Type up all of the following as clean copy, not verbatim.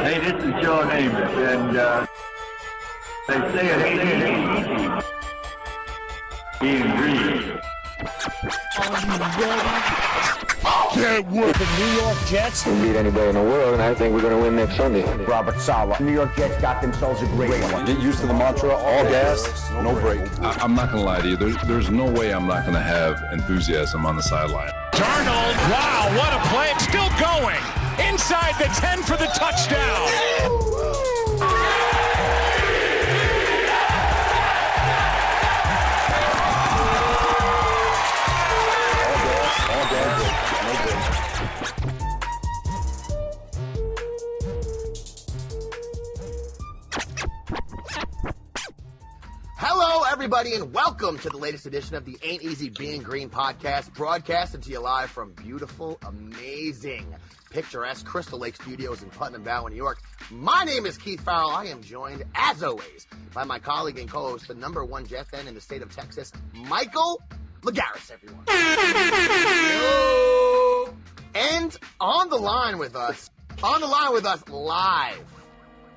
Hey, this is John Amos, and they say it ain't easy being green. Can't wait. The New York Jets can beat anybody in the world, and I think we're going to win next Sunday. Robert Saleh. New York Jets got themselves a great one. Get used to the mantra, all gas, no break. I'm not going to lie to you. There's no way I'm not going to have enthusiasm on the sideline. Darnold, wow, what a play. It's still going. Inside the 10 for the touchdown. Hello, everybody, and welcome to the latest edition of the A.E.B.G Green podcast, broadcasted to you live from beautiful, amazing, picturesque Crystal Lake Studios in Putnam Valley, New York. My name is Keith Farrell. I am joined, as always, by my colleague and co-host, the number one Jet fan in the state of Texas, Michael Lagaris, everyone. Hello. And on the line with us live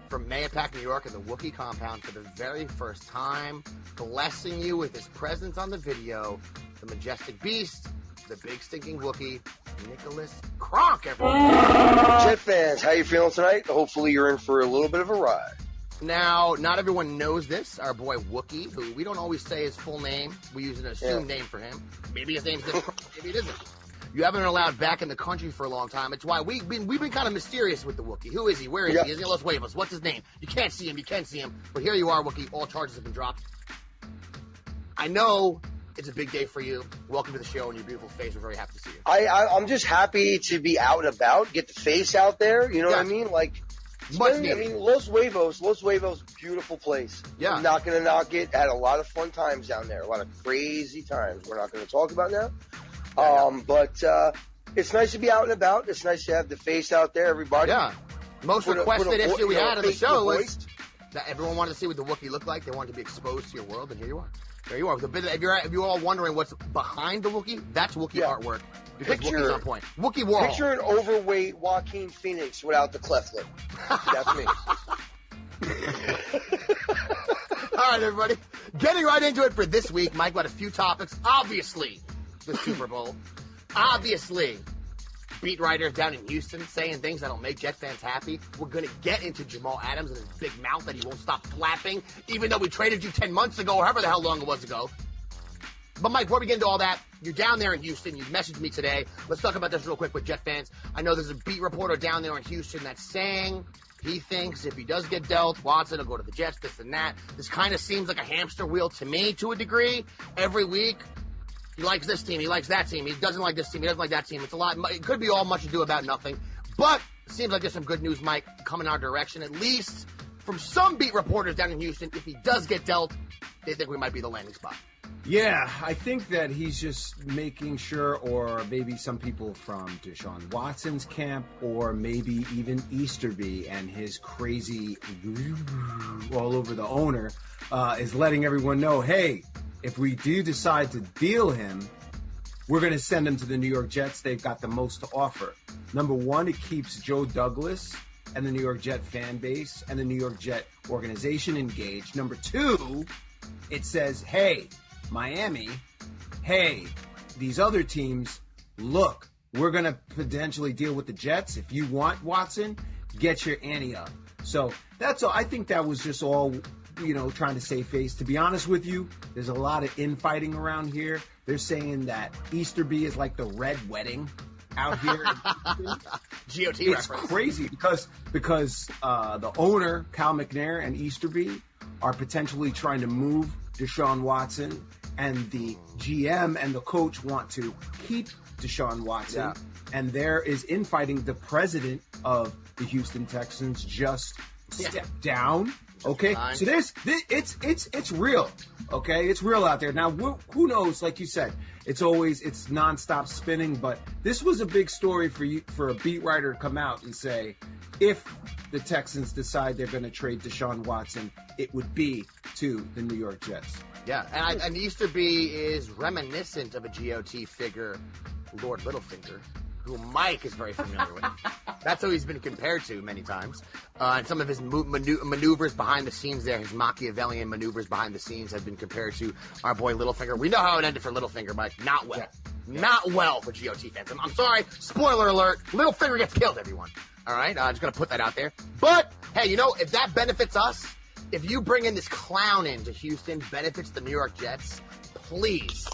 from Mayapack, New York, at the Wookiee compound for the very first time, blessing you with his presence on the video, the majestic beast, the big stinking Wookiee, Nicholas Kronk, everyone. Jet fans, how you feeling tonight? Hopefully you're in for a little bit of a ride. Now, not everyone knows this. Our boy Wookiee, who we don't always say his full name. We use an assumed name for him. Maybe his name's different. Maybe it isn't. You haven't been allowed back in the country for a long time. It's why we've been kind of mysterious with the Wookiee. Who is he? Where is he? Is he in Los Huevos? What's his name? You can't see him. You can see him. But here you are, Wookiee. All charges have been dropped. I know it's a big day for you. Welcome to the show and your beautiful face. We're very happy to see you. I'm just happy to be out and about, get the face out there. You know what I mean? Like, Los Huevos, beautiful place. Yeah. I'm not going to knock it. Had a lot of fun times down there. A lot of crazy times we're not going to talk about now. But it's nice to be out and about. It's nice to have the face out there, everybody. Yeah. Most requested issue we had on the show was that everyone wanted to see what the Wookiee looked like. They wanted to be exposed to your world, and here you are. There you are. If you're all wondering what's behind the Wookiee, that's Wookiee artwork. Because Wookiee's on point. Wookiee Warhol. Picture an overweight Joaquin Phoenix without the cleft lip. That's me. All right, everybody. Getting right into it for this week, Mike got a few topics. Obviously, the Super Bowl. Obviously, beat writers down in Houston saying things that'll make Jet fans happy. We're going to get into Jamal Adams and his big mouth that he won't stop flapping, even though we traded you 10 months ago or however the hell long it was ago. But, Mike, before we get into all that, you're down there in Houston. You messaged me today. Let's talk about this real quick with Jet fans. I know there's a beat reporter down there in Houston that's saying he thinks if he does get dealt, Watson will go to the Jets, this and that. This kind of seems like a hamster wheel to me to a degree. Every week, he likes this team, he likes that team, he doesn't like this team, he doesn't like that team. It's a lot. It could be all much ado about nothing. But it seems like there's some good news, Mike, coming our direction, at least from some beat reporters down in Houston. If he does get dealt, they think we might be the landing spot. Yeah, I think that he's just making sure, or maybe some people from Deshaun Watson's camp, or maybe even Easterby and his crazy all over the owner, is letting everyone know, hey, if we do decide to deal him, we're going to send him to the New York Jets. They've got the most to offer. Number one, it keeps Joe Douglas and the New York Jet fan base and the New York Jet organization engaged. Number two, it says, hey, Miami, hey, these other teams, look, we're going to potentially deal with the Jets. If you want Watson, get your ante up. So that's all. I think that was just all, trying to save face. To be honest with you, there's a lot of infighting around here. They're saying that Easterby is like the Red Wedding out here. GOT it's reference. Crazy because the owner, Cal McNair, and Easterby are potentially trying to move Deshaun Watson, and the GM and the coach want to keep Deshaun Watson. Yeah. And there is infighting. The president of the Houston Texans just stepped down. Okay, so it's real. Okay, it's real out there. Now, who knows? Like you said, it's nonstop spinning. But this was a big story for a beat writer to come out and say, if the Texans decide they're going to trade Deshaun Watson, it would be to the New York Jets. Yeah, and Easterby is reminiscent of a GOT figure, Lord Littlefinger, who Mike is very familiar with. That's who he's been compared to many times. And some of his maneuvers behind the scenes there, his Machiavellian maneuvers behind the scenes have been compared to our boy Littlefinger. We know how it ended for Littlefinger, Mike. Not well. Yeah. Not well for GOT fans. I'm sorry. Spoiler alert. Littlefinger gets killed, everyone. All right? Just going to put that out there. But, hey, you know, if that benefits us, if you bring in this clown into Houston, benefits the New York Jets, please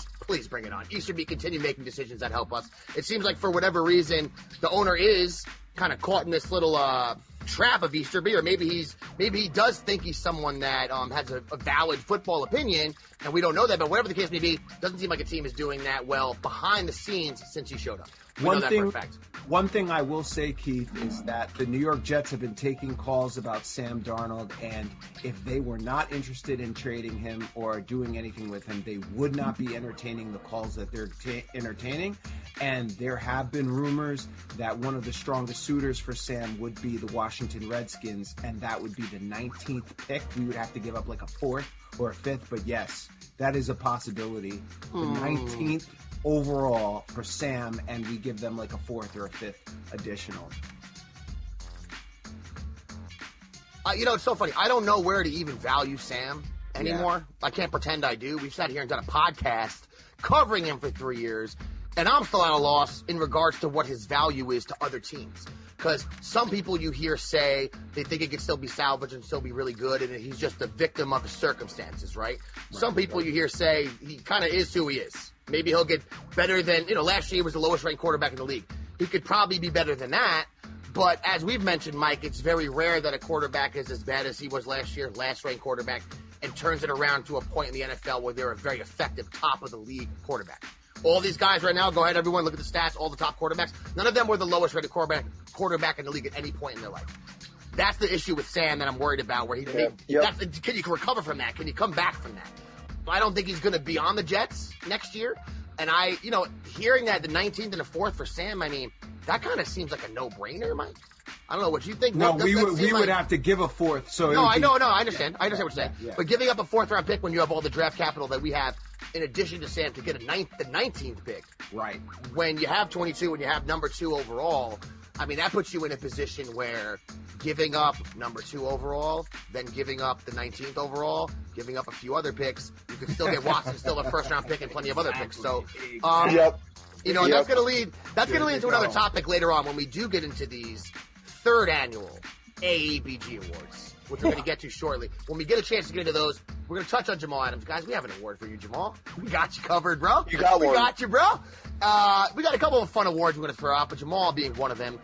bring it on. Easterby continue making decisions that help us. It seems like for whatever reason, the owner is kind of caught in this little trap of Easterby, or maybe he does think he's someone that has a valid football opinion, and we don't know that. But whatever the case may be, doesn't seem like a team is doing that well behind the scenes since he showed up. We know that for a fact. One thing I will say, Keith, is that the New York Jets have been taking calls about Sam Darnold, and if they were not interested in trading him or doing anything with him, they would not be entertaining the calls that they're entertaining. And there have been rumors that one of the strongest suitors for Sam would be the Washington Redskins, and that would be the 19th pick. We would have to give up like a 4th or a 5th, but yes, that is a possibility. The 19th overall for Sam, and we give them like a 4th or a 5th additional. You know, it's so funny. I don't know where to even value Sam anymore. Yeah. I can't pretend I do. We've sat here and done a podcast covering him for 3 years, and I'm still at a loss in regards to what his value is to other teams. Because some people you hear say they think it could still be salvaged and still be really good, and he's just a victim of the circumstances, right? Some people you hear say he kind of is who he is. Maybe he'll get better than, last year he was the lowest ranked quarterback in the league. He could probably be better than that. But as we've mentioned, Mike, it's very rare that a quarterback is as bad as he was last year, last ranked quarterback, and turns it around to a point in the NFL where they're a very effective top of the league quarterback. All these guys right now, go ahead, everyone, look at the stats, all the top quarterbacks. None of them were the lowest rated quarterback in the league at any point in their life. That's the issue with Sam that I'm worried about, where can you recover from that? Can you come back from that? I don't think he's going to be on the Jets next year. And hearing that the 19th and the 4th for Sam, I mean, that kind of seems like a no-brainer, Mike. I don't know what you think. No, we would have to give a 4th. So no, I understand. I understand what you're saying. Yeah. But giving up a 4th round pick when you have all the draft capital that we have, in addition to Sam, to get the 19th pick, right? When you have 22, when you have number 2 overall, I mean, that puts you in a position where giving up number 2 overall, then giving up the 19th overall, giving up a few other picks, you could still get Watson, still a first round pick, and plenty of other picks. So, that's going to lead into another topic later on when we do get into these 3rd annual A.E.B.G awards, which we're going to get to shortly. When we get a chance to get into those, we're going to touch on Jamal Adams. Guys, we have an award for you, Jamal. We got you covered, bro. You got one. We got you, bro. We got a couple of fun awards we're going to throw out, but Jamal being one of them.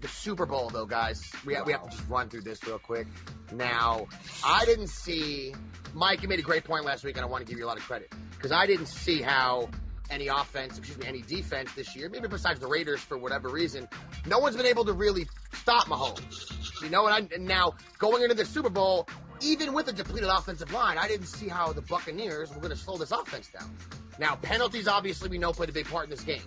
The Super Bowl, though, guys, we have to just run through this real quick. Now, I didn't see – Mike, you made a great point last week, and I want to give you a lot of credit, because I didn't see how any defense this year, maybe besides the Raiders for whatever reason, no one's been able to really stop Mahomes. And now going into the Super Bowl, even with a depleted offensive line, I didn't see how the Buccaneers were going to slow this offense down. Now, penalties, obviously, we know played a big part in this game.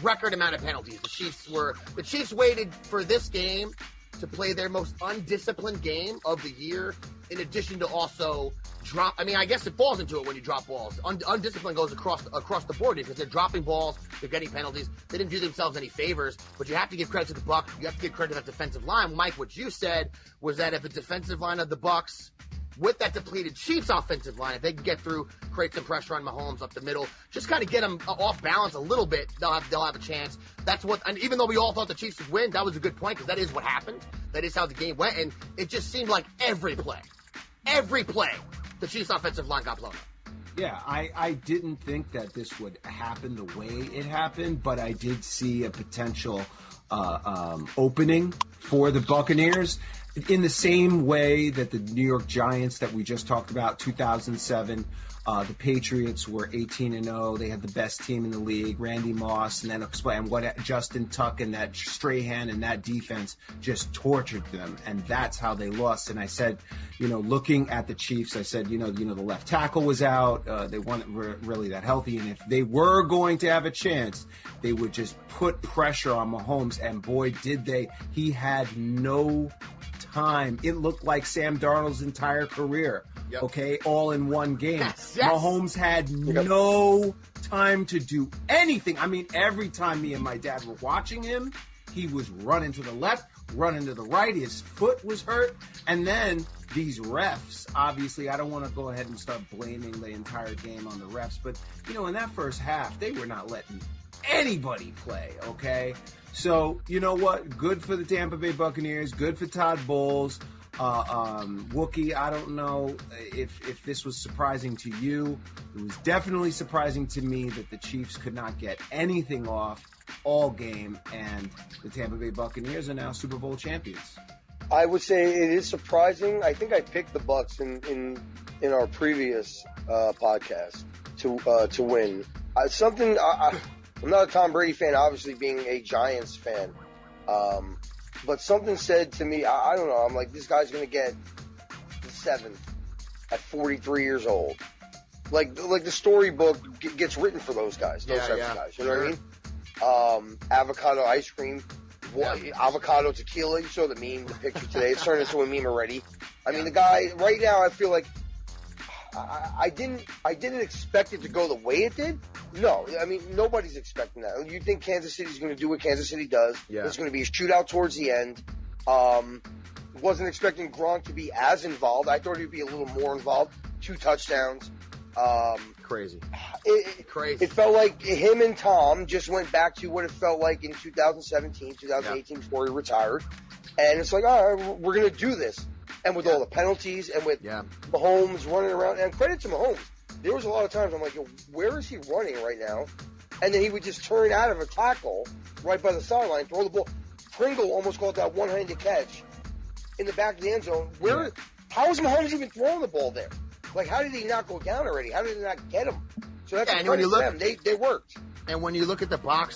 Record amount of penalties. The Chiefs waited for this game to play their most undisciplined game of the year, in addition to also drop. I mean, I guess it falls into it when you drop balls. Undisciplined goes across the board because they're dropping balls, they're getting penalties. They didn't do themselves any favors, but you have to give credit to the Bucs. You have to give credit to that defensive line. Mike, what you said was that if the defensive line of the Bucs, with that depleted Chiefs offensive line, if they can get through, create some pressure on Mahomes up the middle, just kind of get them off balance a little bit, they'll have a chance. That's what, and even though we all thought the Chiefs would win, that was a good point, because that is what happened. That is how the game went, and it just seemed like every play, the Chiefs offensive line got blown up. Yeah, I didn't think that this would happen the way it happened, but I did see a potential opening for the Buccaneers. In the same way that the New York Giants that we just talked about, 2007, the Patriots were 18-0. They had the best team in the league, Randy Moss, and then what Justin Tuck and that Strahan and that defense just tortured them, and that's how they lost. And I said, looking at the Chiefs, I said, the left tackle was out. They weren't really that healthy, and if they were going to have a chance, they would just put pressure on Mahomes, and boy, did they. He had no time. It looked like Sam Darnold's entire career, okay, all in one game. Yes. Mahomes had no time to do anything. I mean, every time me and my dad were watching him, He was running to the left, running to the right. His foot was hurt. And then these refs, obviously, I don't want to go ahead and start blaming the entire game on the refs. But, in that first half, they were not letting anybody play, okay? So, you know what? Good for the Tampa Bay Buccaneers. Good for Todd Bowles. Wookie, I don't know if this was surprising to you. It was definitely surprising to me that the Chiefs could not get anything off all game, and the Tampa Bay Buccaneers are now Super Bowl champions. I would say it is surprising. I think I picked the Bucs in our previous podcast to win. I'm not a Tom Brady fan, obviously being a Giants fan. But something said to me, I don't know, I'm like, this guy's going to get the 7th at 43 years old. Like the storybook gets written for those guys, those types of guys. You know what I mean? Avocado ice cream, avocado tequila. You saw the picture today. It's turned into a meme already. I mean, the guy, right now, I feel like I didn't expect it to go the way it did. No, I mean, nobody's expecting that. You think Kansas City's going to do what Kansas City does. Yeah. It's going to be a shootout towards the end. Wasn't expecting Gronk to be as involved. I thought he'd be a little more involved. 2 touchdowns. Crazy. Crazy. It felt like him and Tom just went back to what it felt like in 2017, 2018 before he retired. And it's like, all right, we're going to do this. And with all the penalties and with Mahomes running around. And credit to Mahomes. There was a lot of times I'm like, yo, where is he running right now? And then he would just turn out of a tackle right by the sideline, throw the ball. Pringle almost caught that one-handed catch in the back of the end zone. How is Mahomes even throwing the ball there? Like, how did he not go down already? How did he not get him? So that's and when you look, them. They worked. And when you look at the box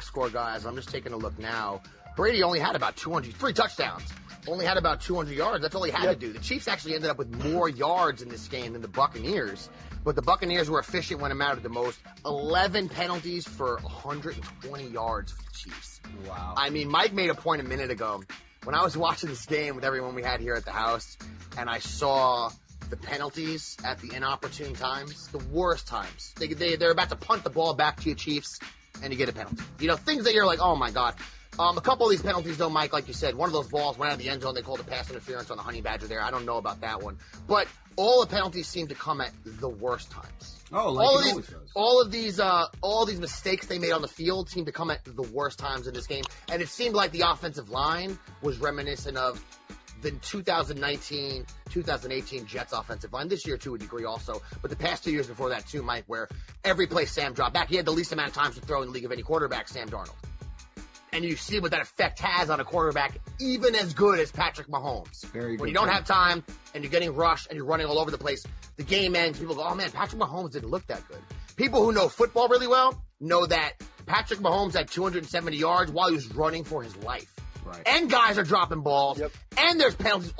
score, guys, I'm just taking a look now. Brady only had about 3 touchdowns. Only had about 200 yards. That's all he had to do. The Chiefs actually ended up with more yards in this game than the Buccaneers. But the Buccaneers were efficient when it mattered the most. 11 penalties for 120 yards for the Chiefs. Wow. I mean, Mike made a point a minute ago. When I was watching this game with everyone we had here at the house, and I saw the penalties at the inopportune times, the worst times. They're about to punt the ball back to you, Chiefs, and you get a penalty. Things that you're like, oh, my God. A couple of these penalties, though, Mike, like you said, one of those balls went out of the end zone. They called a pass interference on the Honey Badger there. I don't know about that one. But all the penalties seem to come at the worst times. Oh, like all of these mistakes they made on the field seem to come at the worst times in this game. And it seemed like the offensive line was reminiscent of the 2019, 2018 Jets offensive line. This year, to a degree, also. But the past 2 years before that, too, Mike, where every play Sam dropped back. He had the least amount of times to throw in the league of any quarterback, Sam Darnold. And you see what that effect has on a quarterback, even as good as Patrick Mahomes. When you don't have time and you're getting rushed and you're running all over the place, the game ends. People go, oh, man, Patrick Mahomes didn't look that good. People who know football really well know that Patrick Mahomes had 270 yards while he was running for his life. Right. And guys are dropping balls. Yep. And there's penalties.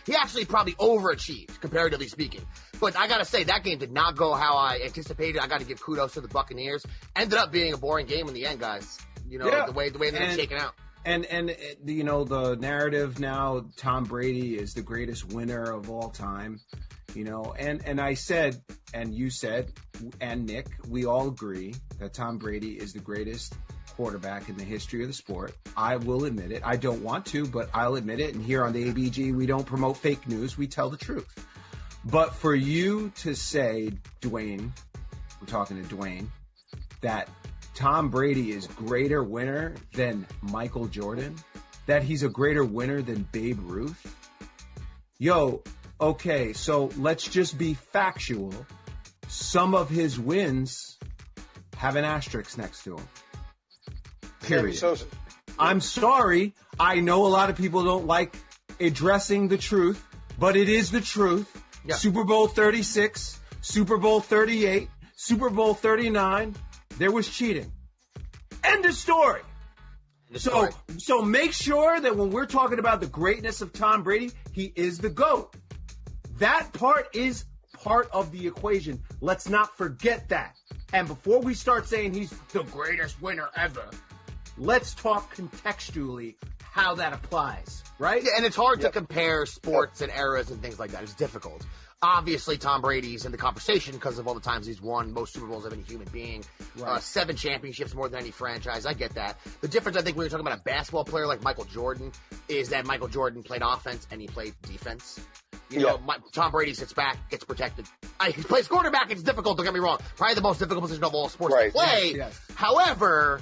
He actually probably overachieved, comparatively speaking. But I got to say, that game did not go how I anticipated. I got to give kudos to the Buccaneers. Ended up being a boring game in the end, guys. The way they're shaking out. And the narrative now, Tom Brady is the greatest winner of all time. And I said, and you said, and Nick, we all agree that Tom Brady is the greatest quarterback in the history of the sport. I will admit it. I don't want to, but I'll admit it. And here on the A.E.B.G, we don't promote fake news. We tell the truth. But for you to say, Dwayne, we're talking to Dwayne, that Tom Brady is greater winner than Michael Jordan, that he's a greater winner than Babe Ruth. Okay, so let's just be factual. Some of his wins have an asterisk next to him. Period. I'm sorry. I know a lot of people don't like addressing the truth, but it is the truth. Yeah. Super Bowl 36, Super Bowl 38, Super Bowl 39. There was cheating. End of story. So make sure that when we're talking about the greatness of Tom Brady, he is the GOAT. That part is part of the equation. Let's not forget that. And before we start saying he's the greatest winner ever, let's talk contextually how that applies, right? Yeah, and it's hard to compare sports and eras and things like that. It's difficult. Obviously, Tom Brady's in the conversation because of all the times he's won most Super Bowls of any human being. Right. 7 championships, more than any franchise. I get that. The difference, I think, when you're talking about a basketball player like Michael Jordan, is that Michael Jordan played offense and he played defense. You know, Tom Brady sits back, gets protected. He plays quarterback. It's difficult. Don't get me wrong. Probably the most difficult position of all sports to play. Yes. However,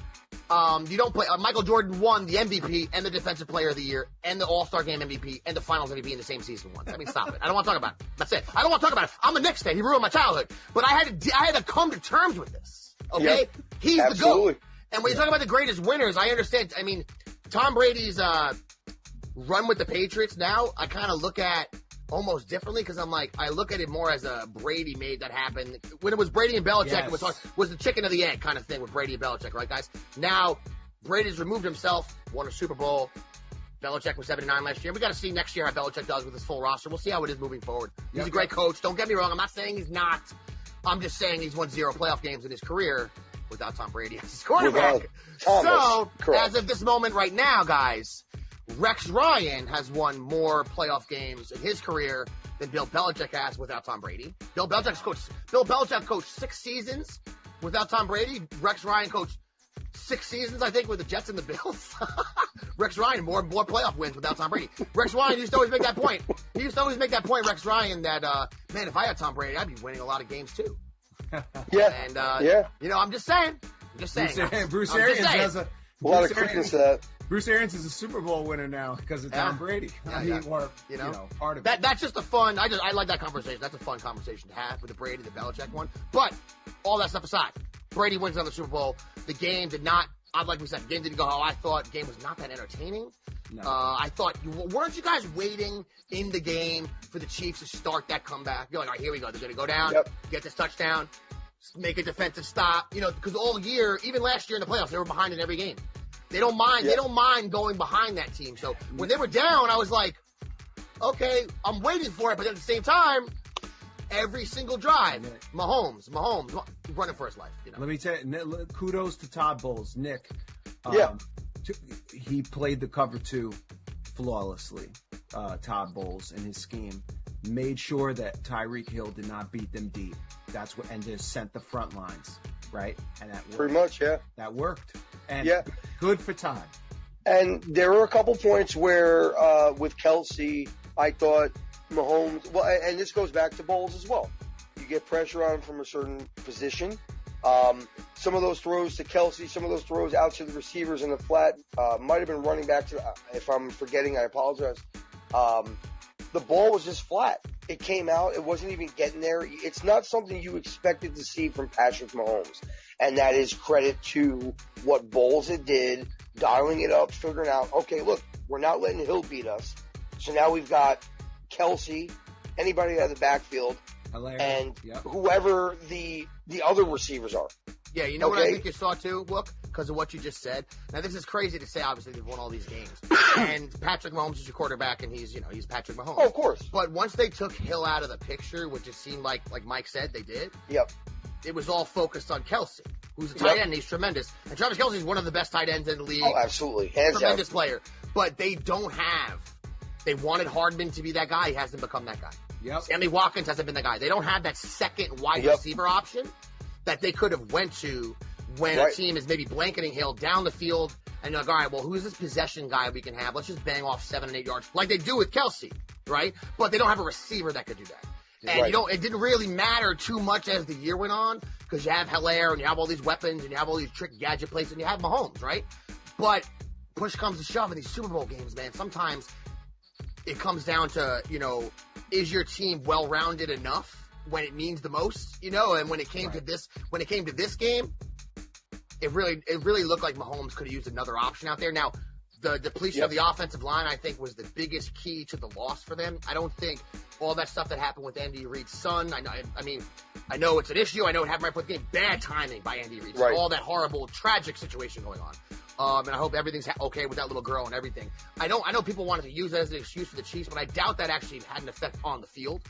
you don't play. Michael Jordan won the MVP and the Defensive Player of the Year and the All-Star Game MVP and the Finals MVP in the same season once. I mean, stop it. I don't want to talk about it. That's it. I don't want to talk about it. I'm a Knicks fan. He ruined my childhood. But I had to come to terms with this. Okay? Yep. He's Absolutely. the GOAT. And when you talk about the greatest winners, I understand. I mean, Tom Brady's run with the Patriots now, I kind of look at almost differently because I'm like, I look at it more as a Brady made that happen. When it was Brady and Belichick, it was the chicken or the egg kind of thing with Brady and Belichick, right, guys? Now, Brady's removed himself, won a Super Bowl. Belichick was 79 last year. We got to see next year how Belichick does with his full roster. We'll see how it is moving forward. He's a great coach. Don't get me wrong. I'm not saying he's not. I'm just saying he's won 0 playoff games in his career without Tom Brady as his quarterback. So, as of this moment right now, guys, Rex Ryan has won more playoff games in his career than Bill Belichick has without Tom Brady. Bill Belichick coached 6 seasons without Tom Brady. Rex Ryan coached 6 seasons, I think, with the Jets and the Bills. Rex Ryan, more playoff wins without Tom Brady. Rex Ryan used to always make that point. Rex Ryan, that, man, if I had Tom Brady, I'd be winning a lot of games too. And, you know, I'm just saying. Bruce Arians has a lot of credence to that. Bruce Arians is a Super Bowl winner now because of Tom Brady. Part of it. That's just a fun. I like that conversation. That's a fun conversation to have with the Brady, the Belichick one. But all that stuff aside, Brady wins another Super Bowl. The game did not. Like we said, the game didn't go how I thought. The game was not that entertaining. No. I thought, weren't you guys waiting in the game for the Chiefs to start that comeback? You're like, all right, here we go. They're going to go down, get this touchdown, make a defensive stop. You know, because all year, even last year in the playoffs, they were behind in every game. They don't mind. They don't mind going behind that team. So when they were down, I was like, okay, I'm waiting for it. But at the same time, every single drive, Mahomes running for his life. You know? Let me tell you, kudos to Todd Bowles. Nick, he played the cover 2 flawlessly. Todd Bowles in his scheme made sure that Tyreek Hill did not beat them deep. And just sent the front lines, right? And that worked. Pretty much, yeah. That worked. And good for Todd. And there were a couple points where, with Kelsey, I thought Mahomes, and this goes back to Bowles as well. You get pressure on him from a certain position. Some of those throws to Kelsey, some of those throws out to the receivers in the flat, might have been running back to, if I'm forgetting, I apologize. The ball was just flat. It came out. It wasn't even getting there. It's not something you expected to see from Patrick Mahomes. And that is credit to what Bowles did, dialing it up, figuring out, okay, look, we're not letting Hill beat us. So now we've got Kelsey, anybody out of the backfield, and whoever the other receivers are. Yeah, you know what I think you saw too, Look, because of what you just said. Now, this is crazy to say, obviously, they've won all these games. And Patrick Mahomes is your quarterback, and he's Patrick Mahomes. Oh, of course. But once they took Hill out of the picture, which it seemed like Mike said they did, it was all focused on Kelsey, who's a tight end, and he's tremendous. And Travis Kelce is one of the best tight ends in the league. Oh, absolutely. Hands tremendous down. player. But they don't have. They wanted Hardman to be that guy. He hasn't become that guy. Yep. Sammy Watkins hasn't been the guy. They don't have that second wide receiver option that they could have went to when a team is maybe blanketing Hill down the field and you're like, all right, well, who's this possession guy we can have? Let's just bang off 7 and 8 yards like they do with Kelsey, right? But they don't have a receiver that could do that. And it didn't really matter too much as the year went on because you have Hilaire and you have all these weapons and you have all these trick gadget plays and you have Mahomes, right? But push comes to shove in these Super Bowl games, man. Sometimes it comes down to, is your team well-rounded enough when it means the most, and when it came to this game, it really looked like Mahomes could have used another option out there. Now, the depletion of the offensive line, I think, was the biggest key to the loss for them. I don't think all that stuff that happened with Andy Reid's son, I know it's an issue. I know it happened right before the game. Bad timing by Andy Reid. All that horrible, tragic situation going on. And I hope everything's okay with that little girl and everything. I know people wanted to use it as an excuse for the Chiefs, but I doubt that actually had an effect on the field.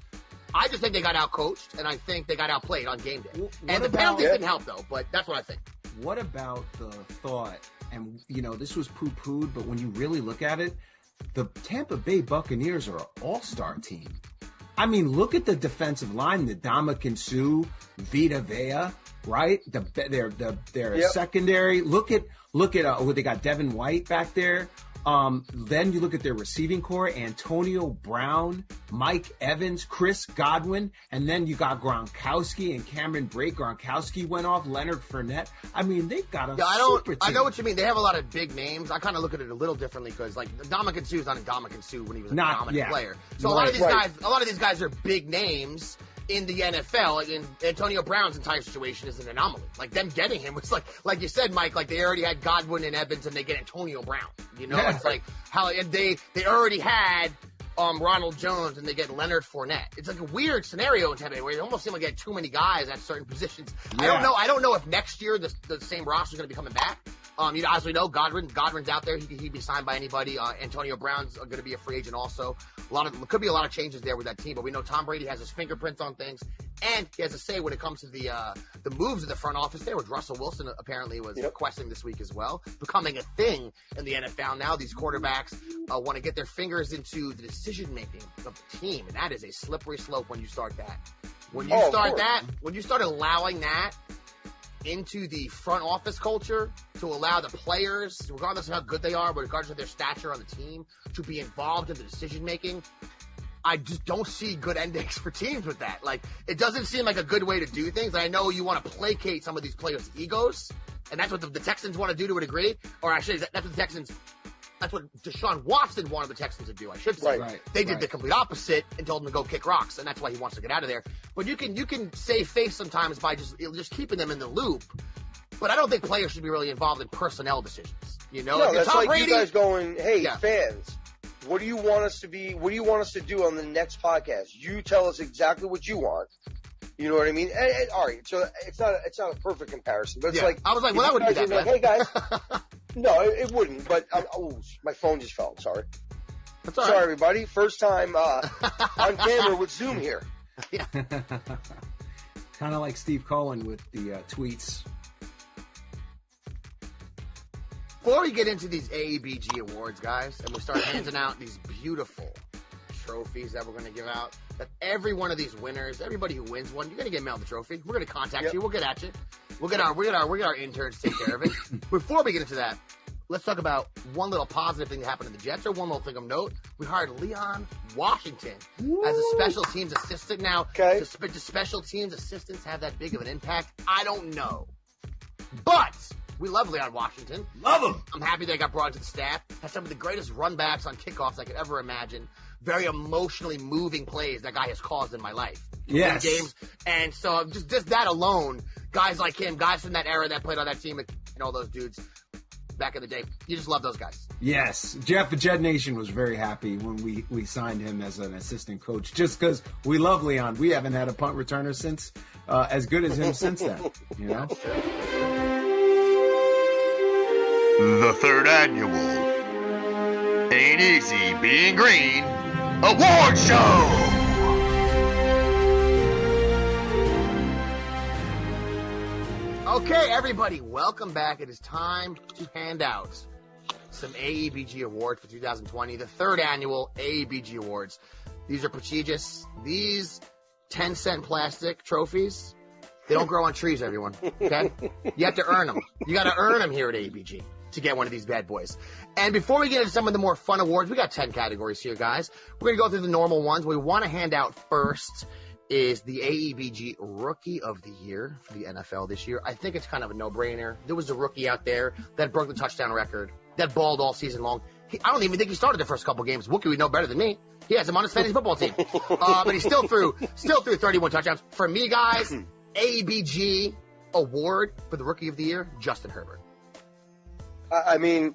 I just think they got outcoached, and I think they got outplayed on game day. And the penalties didn't help, though, but that's what I think. What about the thought, and, this was poo-pooed, but when you really look at it, the Tampa Bay Buccaneers are an all-star team. I mean, look at the defensive line, the Ndamukong Suh, Vita Vea, right? Their secondary. Look at they got Devin White back there. Then you look at their receiving core, Antonio Brown, Mike Evans, Chris Godwin, and then you got Gronkowski and Cameron Brate. Gronkowski went off, Leonard Fournette. I mean, they've got a super team. I know what you mean. They have a lot of big names. I kind of look at it a little differently because, like, Ndamukong Suh is not Ndamukong Suh when he was a dominant player. So a lot of these guys are big names in the NFL. Like, in Antonio Brown's entire situation is an anomaly. Like, them getting him was like you said, Mike, like they already had Godwin and Evans and they get Antonio Brown. You know, it's like how and they already had Ronald Jones and they get Leonard Fournette. It's like a weird scenario in Tampa Bay where it almost seemed like they had too many guys at certain positions. Yeah. I don't know if next year the same roster is going to be coming back. As we know, Godwin's out there. He'd be signed by anybody. Antonio Brown's going to be a free agent also. Could be a lot of changes there with that team, but we know Tom Brady has his fingerprints on things, and he has a say when it comes to the moves in the front office there, which Russell Wilson apparently was requesting this week as well, becoming a thing in the NFL now. These quarterbacks want to get their fingers into the decision-making of the team, and that is a slippery slope when you start that. When you start allowing that into the front office culture to allow the players, regardless of how good they are, but regardless of their stature on the team, to be involved in the decision making, I just don't see good endings for teams with that. Like, it doesn't seem like a good way to do things. I know you want to placate some of these players' egos, and that's what the Texans want to do to a degree, or actually that's what Deshaun Watson wanted the Texans to do, I should say. They did the complete opposite and told him to go kick rocks, and that's why he wants to get out of there. But you can save face sometimes by just keeping them in the loop. But I don't think players should be really involved in personnel decisions. You know, no, that's Tom like Brady, you guys going, hey, fans, what do you want us to be? What do you want us to do on the next podcast? You tell us exactly what you want. You know what I mean? And, all right, so it's not a perfect comparison, but it's like I was like, well, that wouldn't be that bad. Hey guys. No, it wouldn't, but my phone just fell. Sorry. That's all right. Sorry, everybody. First time on camera with Zoom here. Yeah. Kind of like Steve Cohen with the tweets. Before we get into these A.E.B.G awards, guys, and we start handing out these beautiful trophies that we're going to give out, that every one of these winners, everybody who wins one, you're going to get mailed the trophy. We're going to contact you. We'll get at you. We'll get our interns to take care of it. Before we get into that, let's talk about one little positive thing that happened in the Jets, or one little thing of note. We hired Leon Washington as a special teams assistant. Now, do special teams assistants have that big of an impact? I don't know. But we love Leon Washington. Love him. I'm happy they got brought into the staff. Has some of the greatest runbacks on kickoffs I could ever imagine. Very emotionally moving plays that guy has caused in my life. Yes. Games. And so just that alone, guys like him, guys from that era that played on that team, and all those dudes back in the day, you just love those guys. Yes. Jeff, Jed Nation was very happy when we signed him as an assistant coach, just because we love Leon. We haven't had a punt returner since as good as him since then. You know? The third annual Ain't Easy Being Green Award Show. Okay, everybody, welcome back. It is time to hand out some A.E.B.G awards for 2020, the third annual A.E.B.G awards. These are prestigious. These 10-cent plastic trophies, they don't grow on trees, everyone, okay? You have to earn them. You got to earn them here at A.E.B.G to get one of these bad boys. And before we get into some of the more fun awards, we got 10 categories here, guys. We're going to go through the normal ones. We want to hand out first is the A.E.B.G Rookie of the Year for the NFL this year. I think it's kind of a no-brainer. There was a rookie out there that broke the touchdown record, that balled all season long. I don't even think he started the first couple games. Wookie would know better than me. He has him on his fantasy football team. But he still threw 31 touchdowns. For me, guys, A.E.B.G award for the Rookie of the Year, Justin Herbert. I mean,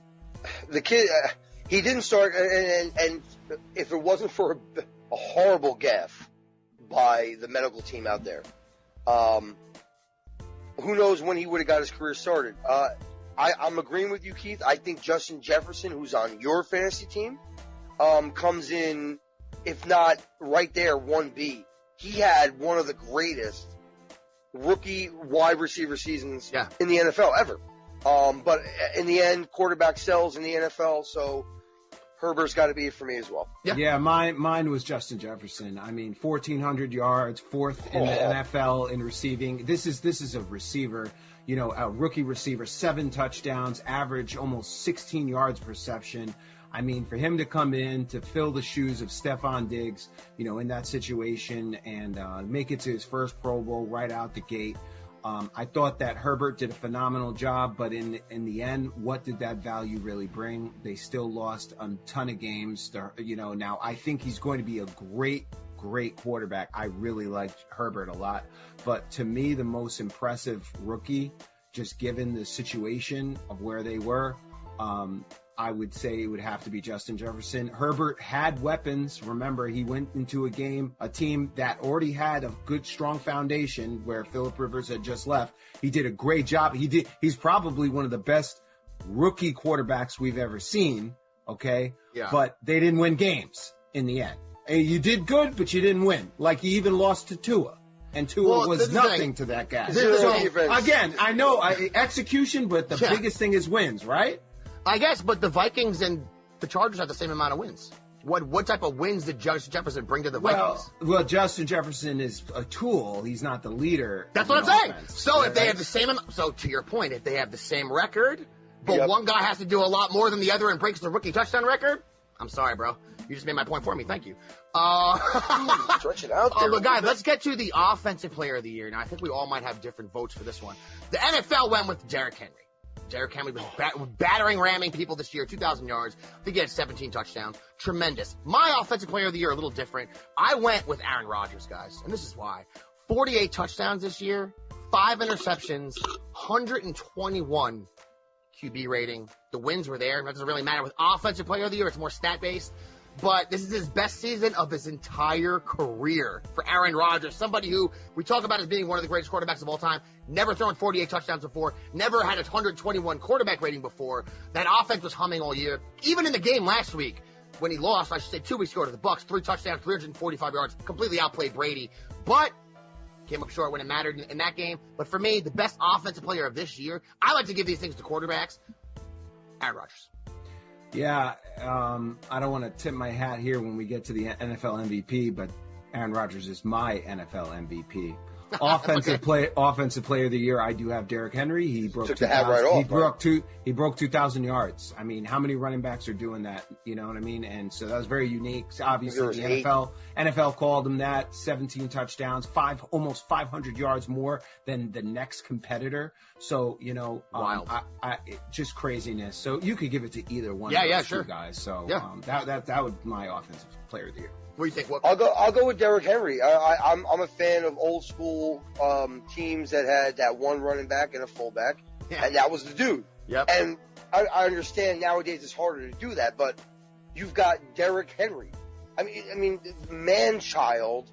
the kid, he didn't start, and if it wasn't for a horrible gaffe by the medical team out there, who knows when he would have got his career started. I'm agreeing with you, Keith. I think Justin Jefferson, who's on your fantasy team, comes in, if not right there, 1B. He had one of the greatest rookie wide receiver seasons in the NFL ever. But in the end, quarterback sells in the NFL, so Herbert's got to be it for me as well. Yeah, mine was Justin Jefferson. I mean, 1,400 yards, fourth in the NFL in receiving. This is a receiver, a rookie receiver, 7 touchdowns, average almost 16 yards per reception. I mean, for him to come in to fill the shoes of Stephon Diggs, in that situation and make it to his first Pro Bowl right out the gate. I thought that Herbert did a phenomenal job, but in the end, what did that value really bring? They still lost a ton of games. Now I think he's going to be a great quarterback. I really liked Herbert a lot, but to me, the most impressive rookie, just given the situation of where they were, I would say it would have to be Justin Jefferson. Herbert had weapons. Remember, he went into a team that already had a good, strong foundation where Phillip Rivers had just left. He did a great job. He's probably one of the best rookie quarterbacks we've ever seen. Okay. Yeah. But they didn't win games in the end. And you did good, but you didn't win. Like he even lost to Tua. And Tua was nothing to that guy. So again, I know execution, but the biggest thing is wins, right? I guess, but the Vikings and the Chargers have the same amount of wins. What type of wins did Justin Jefferson bring to the Vikings? Well, Justin Jefferson is a tool. He's not the leader. That's what I'm saying. So if they have the same amount, so to your point, if they have the same record, but one guy has to do a lot more than the other and breaks the rookie touchdown record, I'm sorry, bro. You just made my point for me. Thank you. Stretch it out there. But guys, let's get to the offensive player of the year. Now, I think we all might have different votes for this one. The NFL went with Derrick Henry. Derrick Henry was ramming people this year, 2,000 yards. I think he had 17 touchdowns. Tremendous. My offensive player of the year, a little different. I went with Aaron Rodgers, guys, and this is why. 48 touchdowns this year, 5 interceptions, 121 QB rating. The wins were there. That doesn't really matter with offensive player of the year. It's more stat-based. But this is his best season of his entire career for Aaron Rodgers, somebody who we talk about as being one of the greatest quarterbacks of all time, never thrown 48 touchdowns before, never had a 121 quarterback rating before. That offense was humming all year. Even in the game last week, when he lost, I should say 2 weeks ago to the Bucs, 3 touchdowns, 345 yards, completely outplayed Brady. But came up short when it mattered in that game. But for me, the best offensive player of this year, I like to give these things to quarterbacks, Aaron Rodgers. Yeah, I don't want to tip my hat here when we get to the NFL MVP, but Aaron Rodgers is my NFL MVP. Offensive player of the year, I do have Derrick Henry. He broke 2,000. He broke 2,000 yards. I mean, how many running backs are doing that? You know what I mean? And so that was very unique. Obviously, the NFL called him that. 17 touchdowns, almost 500 yards more than the next competitor. So wild. Just craziness. So you could give it to either one. Yeah, of those sure. two guys. So that would be my offensive player of the year. What do you think? I'll go with Derrick Henry. I'm a fan of old school teams that had that one running back and a fullback, and that was the dude. Yep. And I understand nowadays it's harder to do that, but you've got Derrick Henry. I mean, man-child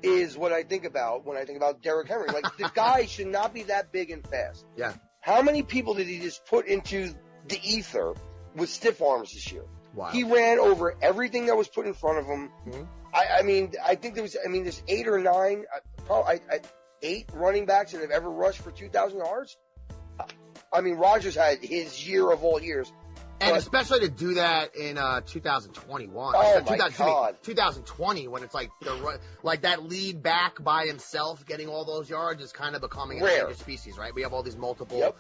is what I think about when I think about Derrick Henry. Like, the guy should not be that big and fast. Yeah. How many people did he just put into the ether with stiff arms this year? Wow. He ran over everything that was put in front of him. Mm-hmm. I think there's 8 or 9, probably 8 running backs that have ever rushed for 2,000 yards. I mean, Rodgers had his year of all years. And especially to do that in 2021. Oh, my God. 2020, when it's like that lead back by himself getting all those yards is kind of becoming a endangered species, right? We have all these multiple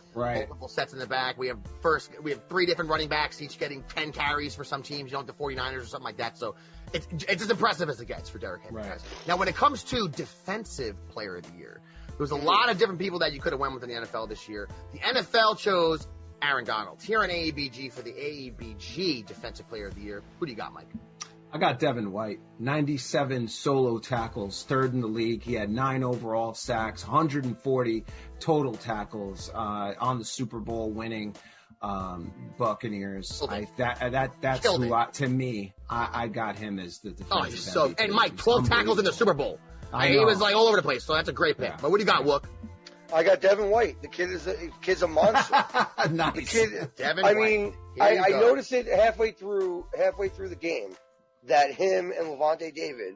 sets in the back. We have 3 different running backs, each getting 10 carries for some teams, the 49ers or something like that. So it's as impressive as it gets for Derrick Henry. Right. Now, when it comes to defensive player of the year, there was a lot of different people that you could have went with in the NFL this year. The NFL chose Aaron Donald. Here on A.E.B.G for the A.E.B.G Defensive Player of the Year. Who do you got, Mike? I got Devin White. 97 solo tackles, 3rd in the league. He had 9 overall sacks, 140 total tackles on the Super Bowl winning Buccaneers. That's who to me. I got him as the defensive he's MVP. And Mike, 12 tackles in the Super Bowl. He was like all over the place, so that's a great pick. Yeah. But what do you got, Wook? I got Devin White. The kid's a monster. Nice. The kid. Devin I White. mean, I noticed it halfway through the game that him and Levante David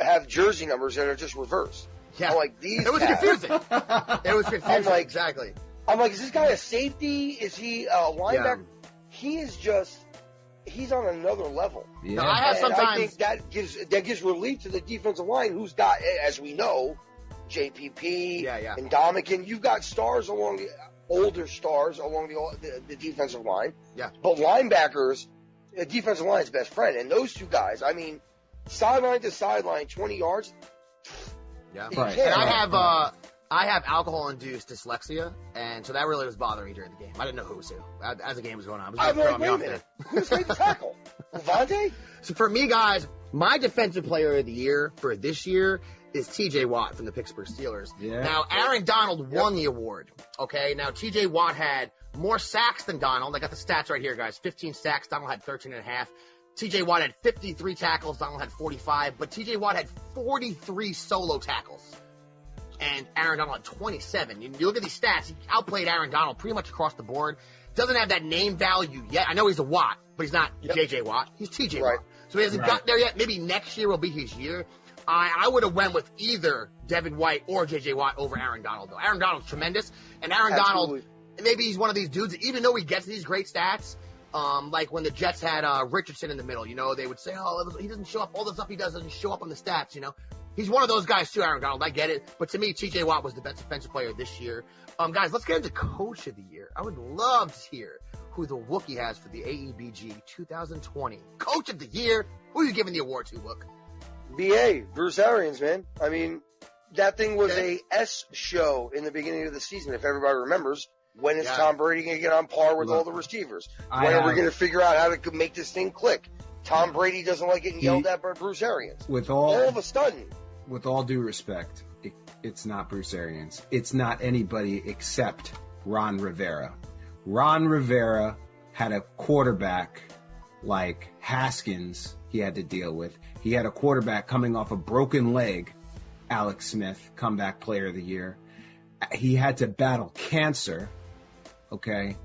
have jersey numbers that are just reversed. Yeah. I'm like, these. It was confusing. It was confusing. I'm like, exactly. I'm like, is this guy a safety? Is he a linebacker? Yeah. He is just he's on another level. Yeah. Now, I have And sometimes. I think that gives relief to the defensive line, who's got, as we know, JPP Yeah. and Dominican. You've got stars along older stars along the defensive line. Yeah. But linebackers, the defensive line's best friend, and those two guys. I mean, sideline to sideline, 20 yards. Yeah. Right. And I have alcohol-induced dyslexia, and so that really was bothering me during the game. I didn't know who was who as the game was going on. I'm like, wait a there. minute. Who's made the tackle? Levante? So for me, guys, my defensive player of the year for this year is T.J. Watt from the Pittsburgh Steelers. Yeah. Now, Aaron Donald won the award. Okay. Now, T.J. Watt had more sacks than Donald. I got the stats right here, guys. 15 sacks. Donald had 13 and a half. T.J. Watt had 53 tackles. Donald had 45. But T.J. Watt had 43 solo tackles. And Aaron Donald had 27. You look at these stats, he outplayed Aaron Donald pretty much across the board. Doesn't have that name value yet. I know he's a Watt, but he's not J.J. Watt. He's T.J. Right. Watt. So he hasn't got there yet. Maybe next year will be his year. I would have went with either Devin White or J.J. Watt over Aaron Donald, though. Aaron Donald's tremendous. And Aaron Donald, maybe he's one of these dudes, even though he gets these great stats, like when the Jets had Richardson in the middle, they would say, he doesn't show up. All the stuff he does doesn't show up on the stats, He's one of those guys too, Aaron Donald. I get it. But to me, T.J. Watt was the best defensive player this year. Guys, let's get into Coach of the Year. I would love to hear who the Wookiee has for the A.E.B.G 2020. Coach of the Year. Who are you giving the award to, Wook? BA, Bruce Arians, man. I mean, that thing was a S show in the beginning of the season, if everybody remembers. When is Tom Brady going to get on par with all the receivers? When are we going to figure out how to make this thing click? Tom Brady doesn't like getting yelled at by Bruce Arians. All of a sudden. With all due respect, it's not Bruce Arians. It's not anybody except Ron Rivera. Ron Rivera had a quarterback like Haskins he had to deal with. He had a quarterback coming off a broken leg, Alex Smith, comeback player of the year. He had to battle cancer, okay?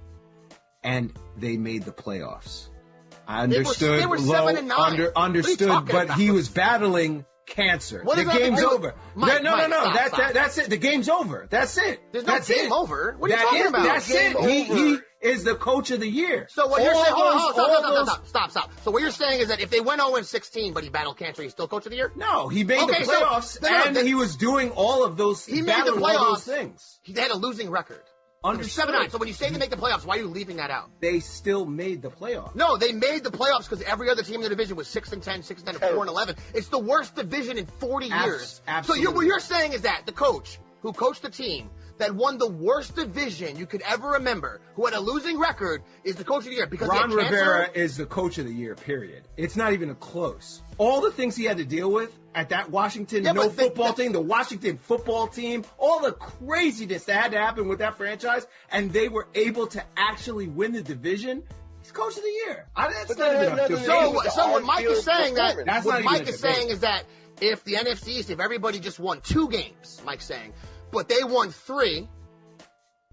And they made the playoffs. I understood. They were 7-9. Understood, but he was battling cancer. The game's over. Mike, no. Stop. That's it. The game's over. That's it. There's no game over. What are you talking about? That's it. He is the Coach of the Year. So what you're saying? Stop. So what you're saying is that if they went 0-16, but he battled cancer, he's still Coach of the Year? No, he made the playoffs, and he was doing all of those. He made the playoffs. All those things. He had a losing record. Understood. 7-9. So when you say they make the playoffs, why are you leaving that out? They still made the playoffs. No, they made the playoffs because every other team in the division was 6-10, 6-10, 4-11. It's the worst division in 40 years. Absolutely. So what you're saying is that the coach who coached the team that won the worst division you could ever remember, who had a losing record, is the Coach of the Year because Ron Rivera is the Coach of the Year, period. It's not even a close. All the things he had to deal with at that Washington football team, the Washington football team, all the craziness that had to happen with that franchise, and they were able to actually win the division. He's Coach of the Year. So what Mike is saying is that if the NFC East, if everybody just won 2 games, Mike's saying, but they won 3,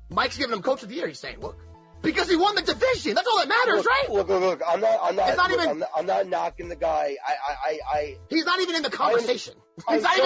Mike's giving him Coach of the Year. He's saying, look, because he won the division. That's all that matters, right? Look. I'm not knocking the guy. He's not even in the conversation. He's not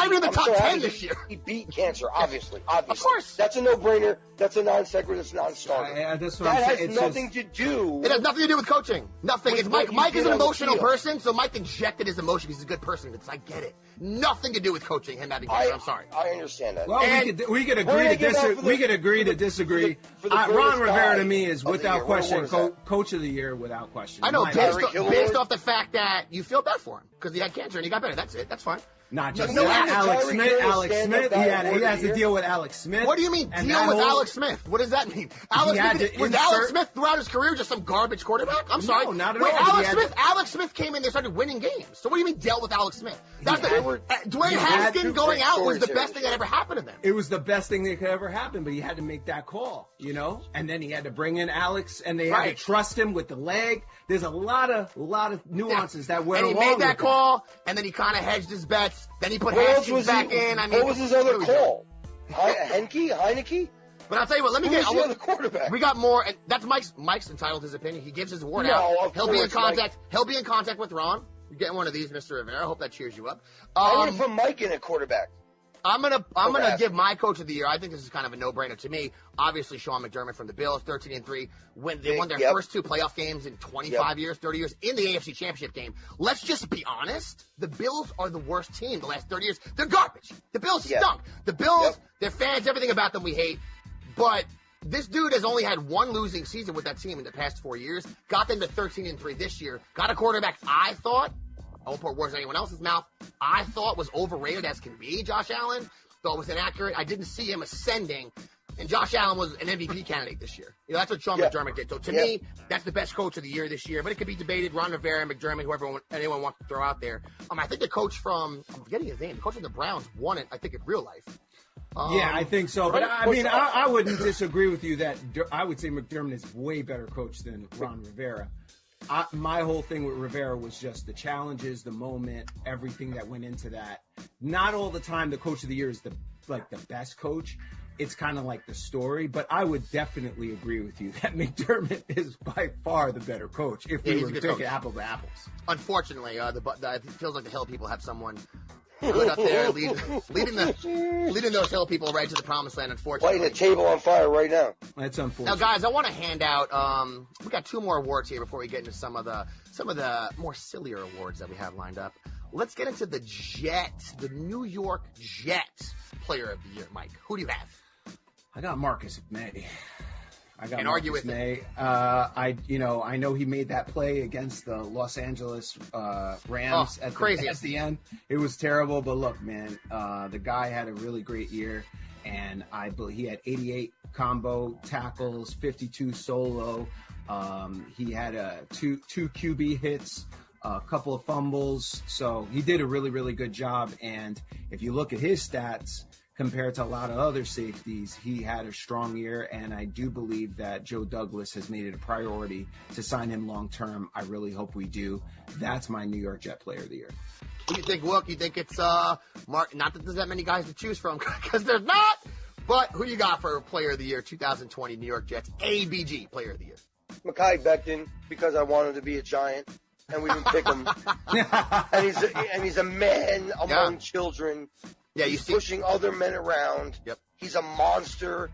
even in the top 10 this year. He beat cancer, obviously. Of course. That's a no-brainer. That's a non-sequitur. That's a non-starter. That has nothing to do. It has nothing to do with coaching. Nothing. It's Mike is an emotional person, so Mike injected his emotion. He's a good person. I get it. Nothing to do with coaching, him having cancer. I'm sorry. I understand that. Well, we could agree to disagree. Ron Rivera to me is without question Coach of the Year without question. I know, based off the fact that you feel bad for him because he had cancer and he got better. That's it. That's fine. Not just that. Alex Smith. He has to deal with Alex Smith. What do you mean deal with Alex Smith? What does that mean? Was Alex Smith throughout his career just some garbage quarterback? I'm sorry. No, not at all. Alex Smith came in, they started winning games. So what do you mean dealt with Alex Smith? Dwayne Haskins going out was the best thing that ever happened to them. It was the best thing that could ever happen, but he had to make that call, And then he had to bring in Alex, and they had to trust him with the leg. There's a lot of nuances that went along with it. And he made that call, and then he kind of hedged his bets. Then he put Haskins back in. What was his other call? Heineke? But I'll tell you what, let me get the quarterback. We got more, and that's Mike's entitled to his opinion. He gives his award out. He'll be in contact with Ron. You're getting one of these, Mr. Rivera. I hope that cheers you up. I want to put Mike in at quarterback. I'm gonna give my coach of the year. I think this is kind of a no-brainer to me. Obviously, Sean McDermott from the Bills, 13-3, they won their first 2 playoff games in 25 years, 30 years in the AFC Championship game. Let's just be honest. The Bills are the worst team the last 30 years. They're garbage. The Bills stunk. The Bills, their fans, everything about them we hate. But this dude has only had 1 losing season with that team in the past 4 years. Got them to 13-3 this year. Got a quarterback I thought, I won't put words in anyone else's mouth, I thought was overrated as can be, Josh Allen. Thought was inaccurate. I didn't see him ascending. And Josh Allen was an MVP candidate this year. That's what Sean McDermott did. So to me, that's the best coach of the year this year. But it could be debated. Ron Rivera, McDermott, anyone wants to throw out there. I think the coach from, I'm forgetting his name, the coach of the Browns won it, I think, in real life. I think so. But I wouldn't disagree with you that I would say McDermott is way better coach than Ron Rivera. My whole thing with Rivera was just the challenges, the moment, everything that went into that. Not all the time the coach of the year is the best coach. It's kind of like the story, but I would definitely agree with you that McDermott is by far the better coach if we were to take it apple to apples. Unfortunately, it feels like the Hill people have someone good up there leading those Hill people right to the promised land, unfortunately. Lighting the table on fire right now. That's unfortunate. Now, guys, I want to hand out, we got 2 more awards here before we get into some of the more sillier awards that we have lined up. Let's get into the New York Jets Player of the Year. Mike, who do you have? I got Marcus May. Can't argue with May. I know he made that play against the Los Angeles Rams at the end. It was terrible, but look, man, the guy had a really great year, and I believe he had 88 combo tackles, 52 solo. He had two QB hits, a couple of fumbles, so he did a really, really good job. And if you look at his stats, compared to a lot of other safeties, he had a strong year, and I do believe that Joe Douglas has made it a priority to sign him long-term. I really hope we do. That's my New York Jet Player of the Year. Who do you think, Wilk? You think it's Mark? Not that there's that many guys to choose from, because there's not. But who you got for Player of the Year 2020 New York Jets A.E.B.G. Player of the Year? Mekhi Becton, because I wanted to be a Giant, and we didn't pick him. and he's a man among children. Yeah, he's pushing other men around. Yep. He's a monster.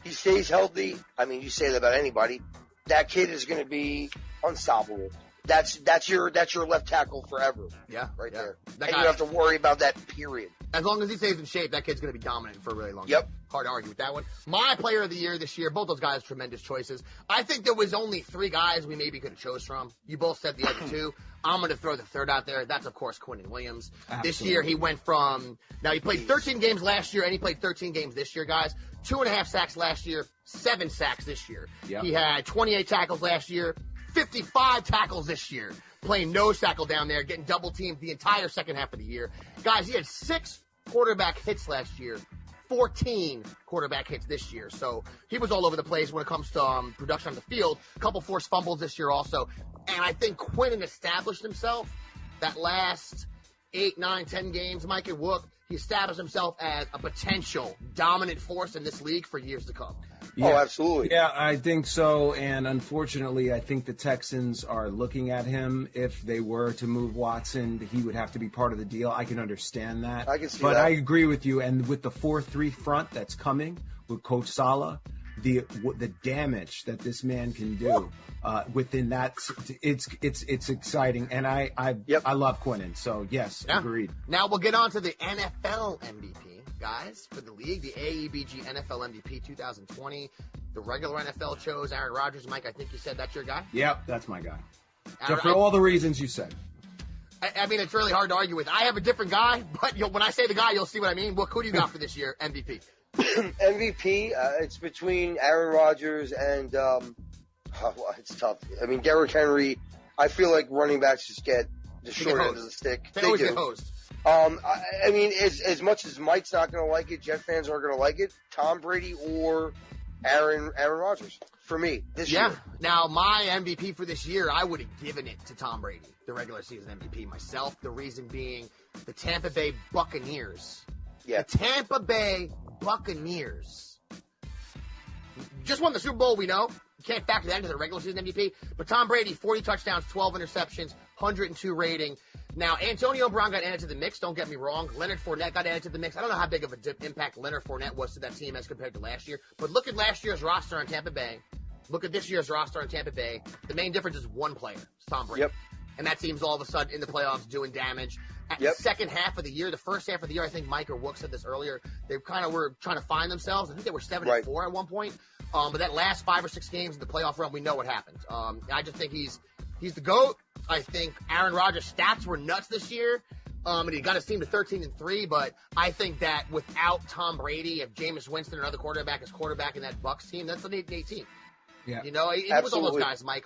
He stays healthy. I mean, you say that about anybody. That kid is going to be unstoppable. That's your left tackle forever. Yeah, there. And you don't have to worry about that, period. As long as he stays in shape, that kid's going to be dominant for a really long time. Yep. Hard to argue with that one. My Player of the Year this year, both those guys, tremendous choices. I think there was only 3 guys we maybe could have chose from. You both said the other 2. I'm going to throw the third out there. That's, of course, Quinnen Williams. Absolutely. This year, he went from – now, he played 13 games last year, and he played 13 games this year, guys. 2.5 sacks last year, 7 sacks this year. Yep. He had 28 tackles last year, 55 tackles this year, playing nose tackle down there, getting double-teamed the entire second half of the year. Guys, he had 6 quarterback hits last year, 14 quarterback hits this year. So he was all over the place when it comes to production on the field. A couple forced fumbles this year also. And I think Quinnen established himself that last 8, 9, 10 games, Mike and Wook, he established himself as a potential dominant force in this league for years to come. Yeah. Oh, absolutely. Yeah, I think so. And unfortunately, I think the Texans are looking at him. If they were to move Watson, he would have to be part of the deal. I can understand that. I can see that. But I agree with you. And with the 4-3 front that's coming with Coach Saleh, the damage that this man can do within that, it's exciting. And I love Quinnen. So, yes, agreed. Now we'll get on to the NFL MVP. Guys, for the league, the A.E.B.G. NFL MVP 2020. The regular NFL chose Aaron Rodgers. Mike, I think you said that's your guy? Yep, that's my guy. So for all the reasons you said. I mean, it's really hard to argue with. I have a different guy, but when I say the guy, you'll see what I mean. Who do you got for this year, MVP? MVP, it's between Aaron Rodgers and it's tough. I mean, Derrick Henry, I feel like running backs just get the short end of the stick. They always get hosed. I mean, as much as Mike's not going to like it, Jet fans aren't going to like it, Tom Brady or Aaron Rodgers for me this year. Now, my MVP for this year, I would have given it to Tom Brady, the regular season MVP myself. The reason being the Tampa Bay Buccaneers. Yeah. The Tampa Bay Buccaneers just won the Super Bowl, we know. You can't factor that into the regular season MVP. But Tom Brady, 40 touchdowns, 12 interceptions, 102 rating. Now, Antonio Brown got added to the mix. Don't get me wrong. Leonard Fournette got added to the mix. I don't know how big of an impact Leonard Fournette was to that team as compared to last year. But look at last year's roster on Tampa Bay. Look at this year's roster on Tampa Bay. The main difference is one player. It's Tom Brady. Yep. And that team's all of a sudden in the playoffs doing damage. At the second half of the year, the first half of the year, I think Mike or Wook said this earlier, they kind of were trying to find themselves. I think they were 7-4 at one point. But that last 5 or 6 games in the playoff run, we know what happened. I just think he's the GOAT. I think Aaron Rodgers' stats were nuts this year. And he got his team to 13-3, but I think that without Tom Brady, if Jameis Winston, another quarterback, is quarterback in that Bucs team, that's an 8-8 team. Yeah. You know, it was all those guys, Mike.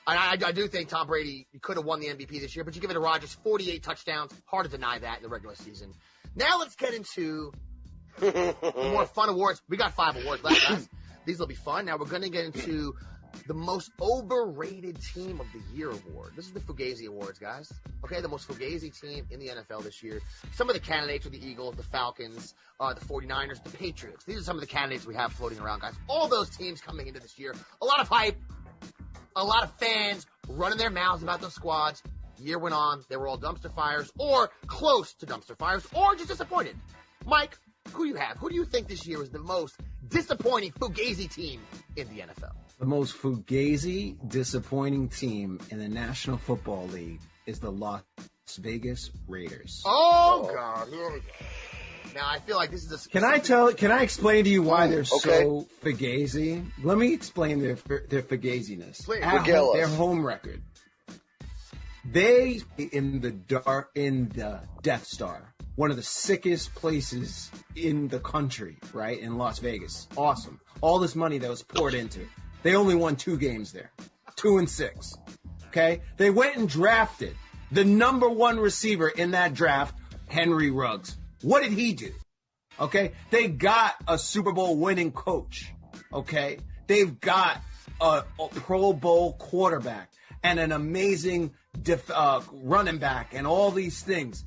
I do think Tom Brady could have won the MVP this year, but you give it to Rodgers, 48 touchdowns. Hard to deny that in the regular season. Now let's get into the more fun awards. We got 5 awards left, guys. These will be fun. Now we're going to get into the most overrated team of the year award. This is the Fugazi Awards, guys. Okay, the most Fugazi team in the NFL this year. Some of the candidates are the Eagles, the Falcons, the 49ers, the Patriots. These are some of the candidates we have floating around, guys. All those teams coming into this year. A lot of hype, a lot of fans running their mouths about those squads. Year went on, they were all dumpster fires or close to dumpster fires or just disappointed. Mike, who do you have? Who do you think this year is the most disappointing Fugazi team in the NFL? The most Fugazi, disappointing team in the National Football League is the Las Vegas Raiders. Oh, God. Here we go. Now, I feel like this is a... Can I explain to you why they're so Fugazi? Let me explain their Fugaziness. Please. Their home record. They, in the Death Star, one of the sickest places in the country, right, in Las Vegas. Awesome. All this money that was poured into it. They only won 2 games there, 2-6. Okay? They went and drafted the number 1 receiver in that draft, Henry Ruggs. What did he do? Okay? They got a Super Bowl winning coach. Okay? They've got a Pro Bowl quarterback and an amazing running back and all these things.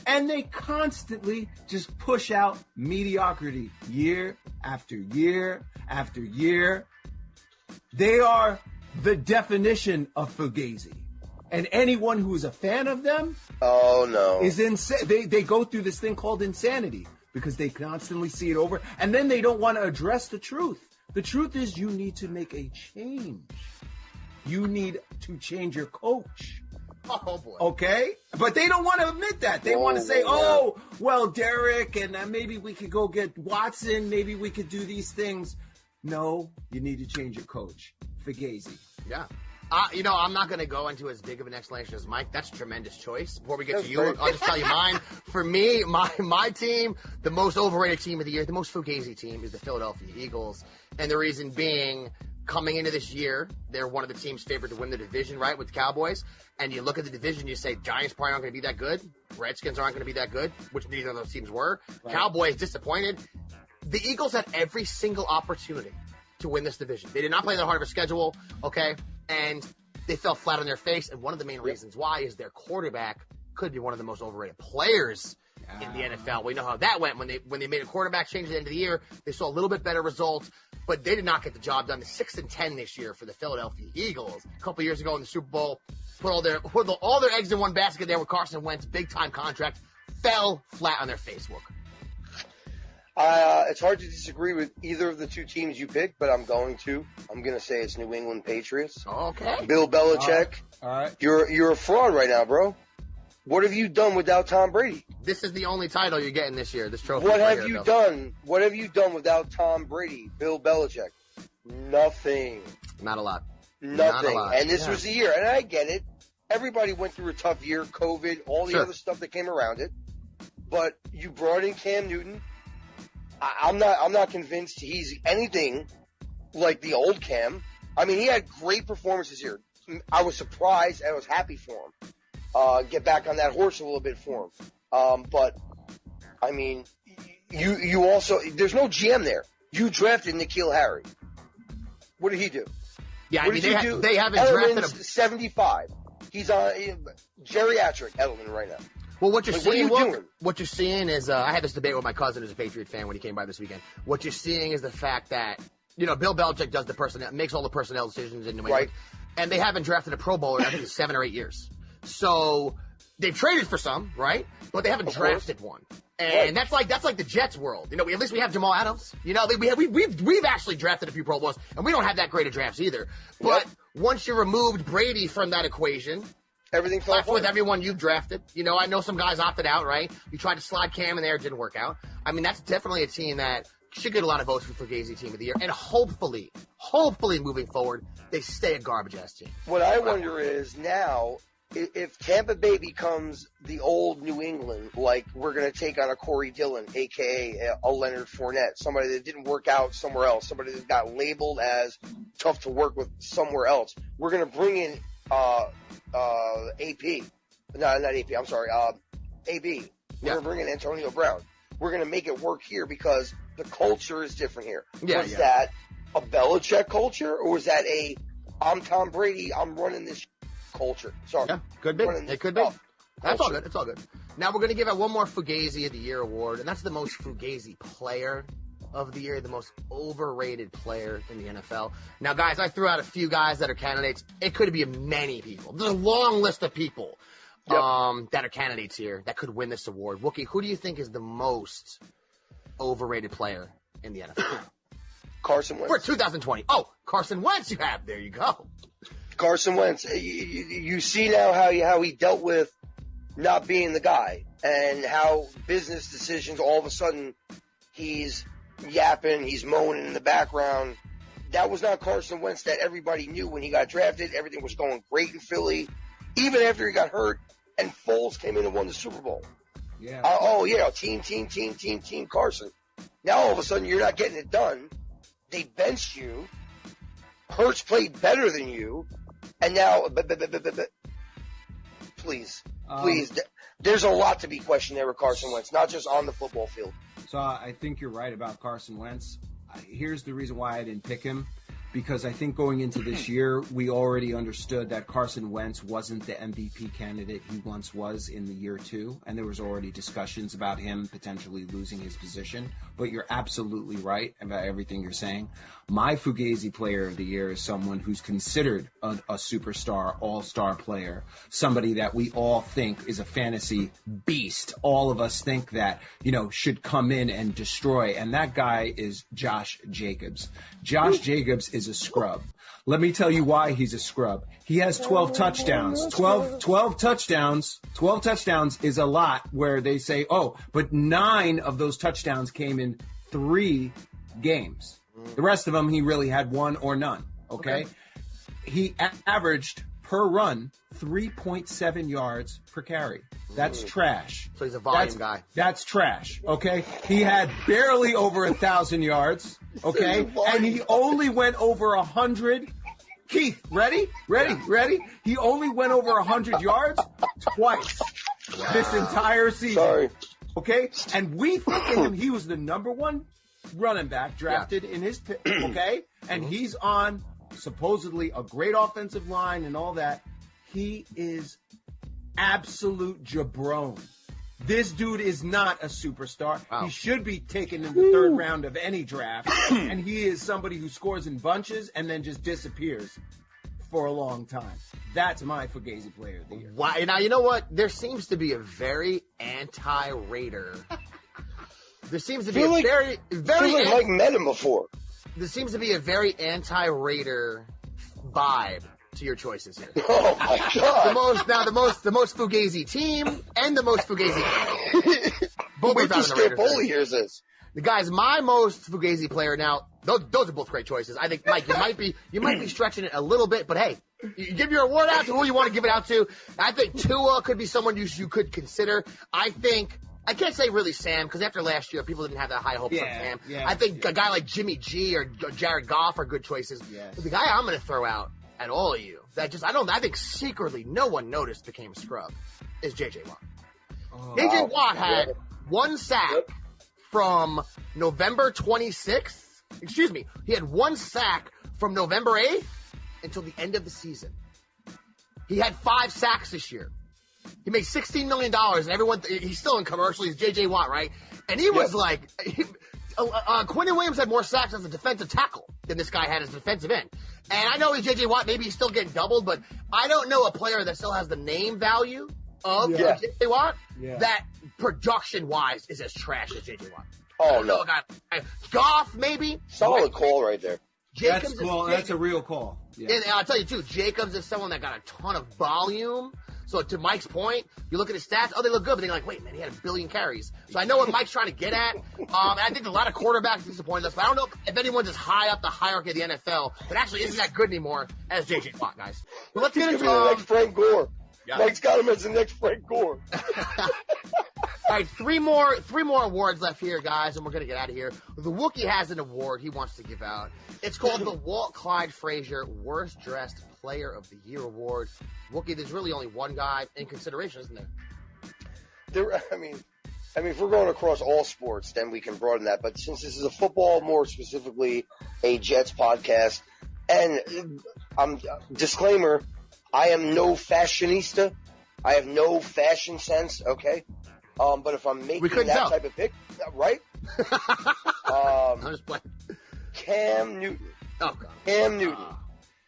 And they constantly just push out mediocrity year after year after year. They are the definition of Fugazi. And anyone who is a fan of them is insane. They go through this thing called insanity because they constantly see it over. And then they don't want to address the truth. The truth is you need to make a change. You need to change your coach. Oh, boy. Okay? But they don't want to admit that. They want to say, well, Derek, and maybe we could go get Watson. Maybe we could do these things. No, you need to change your coach. Fugazi. Yeah. I'm not going to go into as big of an explanation as Mike. That's a tremendous choice. Before we get to you, I'll just tell you mine. For me, my team, the most overrated team of the year, the most Fugazi team is the Philadelphia Eagles. And the reason being, coming into this year, they're one of the teams favored to win the division, right, with the Cowboys. And you look at the division, you say Giants probably aren't going to be that good. Redskins aren't going to be that good, which neither of those teams were. Right. Cowboys disappointed. The Eagles had every single opportunity to win this division. They did not play that hard of a schedule, okay? And they fell flat on their face. And one of the main reasons why is their quarterback could be one of the most overrated players in the NFL. We know how that went when they made a quarterback change at the end of the year. They saw a little bit better results, but they did not get the job done. 6-10 this year for the Philadelphia Eagles. A couple years ago in the Super Bowl, put all their eggs in one basket there with Carson Wentz, big time contract, fell flat on their face. Wook. It's hard to disagree with either of the 2 teams you picked, but I'm going to say it's New England Patriots. Okay. Bill Belichick. All right. You're a fraud right now, bro. What have you done without Tom Brady? This is the only title you're getting this year, this trophy. What have you done? What have you done without Tom Brady, Bill Belichick? Nothing. Not a lot. Nothing. Not a lot. And this was the year. And I get it. Everybody went through a tough year, COVID, all the other stuff that came around it. But you brought in Cam Newton. I'm not convinced he's anything like the old Cam. I mean, he had great performances here. I was surprised and I was happy for him. Get back on that horse a little bit for him. But I mean, you also, there's no GM there. You drafted N'Keal Harry. What did he do? Yeah, what I mean, they haven't Edelman's drafted 75. He's on geriatric Edelman right now. Well, what you're seeing, what are you doing? What you're seeing is, I had this debate with my cousin who's a Patriot fan when he came by this weekend. What you're seeing is the fact that, Bill Belichick does the personnel, makes all the personnel decisions in New England. Right. And they haven't drafted a Pro Bowler in, I think, 7 or 8 years. So, they've traded for some, right? But they haven't drafted one. And that's like the Jets world. You know, at least we have Jamal Adams. You know, we've actually drafted a few Pro Bowls, and we don't have that great of drafts either. But once you removed Brady from that equation, everything fell apart with everyone you've drafted. You know, I know some guys opted out, right? You tried to slide Cam in there, it didn't work out. I mean, that's definitely a team that should get a lot of votes for Fugazi Team of the Year. And hopefully moving forward, they stay a garbage-ass team. What I wonder is now, if Tampa Bay becomes the old New England, like we're going to take on a Corey Dillon, a.k.a. a Leonard Fournette, somebody that didn't work out somewhere else, somebody that got labeled as tough to work with somewhere else, we're going to bring in A.P. No, not A.P., I'm sorry, A.B. We're going to bring in Antonio Brown. We're going to make it work here because the culture is different here. Was that a Belichick culture, or was that I'm Tom Brady, I'm running this culture? Sorry. Yeah, could be. It could be. That's all good. It's all good. Now we're going to give out one more Fugazi of the Year award, and that's the most Fugazi player of the year, the most overrated player in the NFL. Now, guys, I threw out a few guys that are candidates. It could be many people. There's a long list of people that are candidates here that could win this award. Wookie, who do you think is the most overrated player in the NFL? Carson Wentz. For 2020. Oh, Carson Wentz you have. There you go. Carson Wentz. You see now how he dealt with not being the guy, and how business decisions, all of a sudden he's yapping, he's moaning in the background. That was not Carson Wentz that everybody knew when he got drafted. Everything was going great in Philly, even after he got hurt and Foles came in and won the Super Bowl. Yeah. Team Carson. Now all of a sudden you're not getting it done. They benched you. Hurts played better than you, and now, please. There's a lot to be questioned there with Carson Wentz, not just on the football field. So I think you're right about Carson Wentz. Here's the reason why I didn't pick him. Because I think going into this year, we already understood that Carson Wentz wasn't the MVP candidate he once was in the year 2. And there was already discussions about him potentially losing his position. But you're absolutely right about everything you're saying. My Fugazi player of the year is someone who's considered a superstar, all-star player. Somebody that we all think is a fantasy beast. All of us think that, should come in and destroy. And that guy is Josh Jacobs. Josh Jacobs is a scrub. Let me tell you why he's a scrub. He has 12 touchdowns. 12 touchdowns. 12 touchdowns is a lot, where they say, but 9 of those touchdowns came in 3 games. The rest of them, he really had 1 or none. Okay? He averaged per run 3.7 yards per carry. That's trash. So he's a volume guy. That's trash. Okay? He had barely over 1,000 yards. Okay? And he only went over 100. Keith, ready? He only went over 100 yards twice this entire season. Sorry. Okay? And we think of him, he was the number 1 running back drafted in his pick. Okay? And he's on supposedly a great offensive line and all that. He is absolute jabron. This dude is not a superstar. Wow. He should be taken in the 3rd round of any draft. And he is somebody who scores in bunches and then just disappears for a long time. That's my Fugazi player of the year. Wow. Now, you know what? There seems to be a very anti-Raider. There seems to be very like Mike met him before. There seems to be a very anti-Raider vibe to your choices here. Oh my God! The most Fugazi team and the most Fugazi. Both Wait till Skip Foley hears this. The guys, my most Fugazi player. Now, those are both great choices. I think, Mike, you might be stretching it a little bit, but hey, you give your award out to who you want to give it out to. I think Tua could be someone you could consider. I can't say really Sam, because after last year, people didn't have that high hope for Sam. I think a guy like Jimmy G or Jared Goff are good choices. Yes. But the guy I'm going to throw out at all of you, I think secretly no one noticed became a scrub, is J.J. Watt. J.J. Watt had 1 sack from November 26th. Excuse me. He had 1 sack from November 8th until the end of the season. He had 5 sacks this year. He made $16 million, and he's still in commercial. He's J.J. Watt, right? And he was like, Quinnen Williams had more sacks as a defensive tackle than this guy had as a defensive end. And I know he's J.J. Watt, maybe he's still getting doubled, but I don't know a player that still has the name value of Yeah. J.J. Watt Yeah. that production-wise is as trash as J.J. Watt. Oh, no. Goff, maybe. Solid call right there. Jacobs That's cool. That's a real call. Yeah. And I'll tell you, too, Jacobs is someone that got a ton of volume. So to Mike's point, you look at his stats, oh, they look good, but they're like, wait, man, he had 1 billion carries. So I know what Mike's trying to get at. I think a lot of quarterbacks disappointed us, but I don't know if anyone's as high up the hierarchy of the NFL that actually isn't that good anymore as J.J. Watt, guys. But let's get into the next Frank Gore. Yeah. Mike's got him as the next Frank Gore. All right, three more awards left here, guys, and we're going to get out of here. The Wookiee has an award he wants to give out. It's called the Walt Clyde Frazier Worst Dressed Player of the Year Award. Wookiee, there's really only one guy in consideration, isn't there? I mean, if we're going across all sports, then we can broaden that. But since this is a football, more specifically a Jets podcast, and disclaimer, I am no fashionista. I have no fashion sense, okay? But if I'm making that type of pick, right? I'm just playing. Cam Newton. Oh, God. Cam Newton.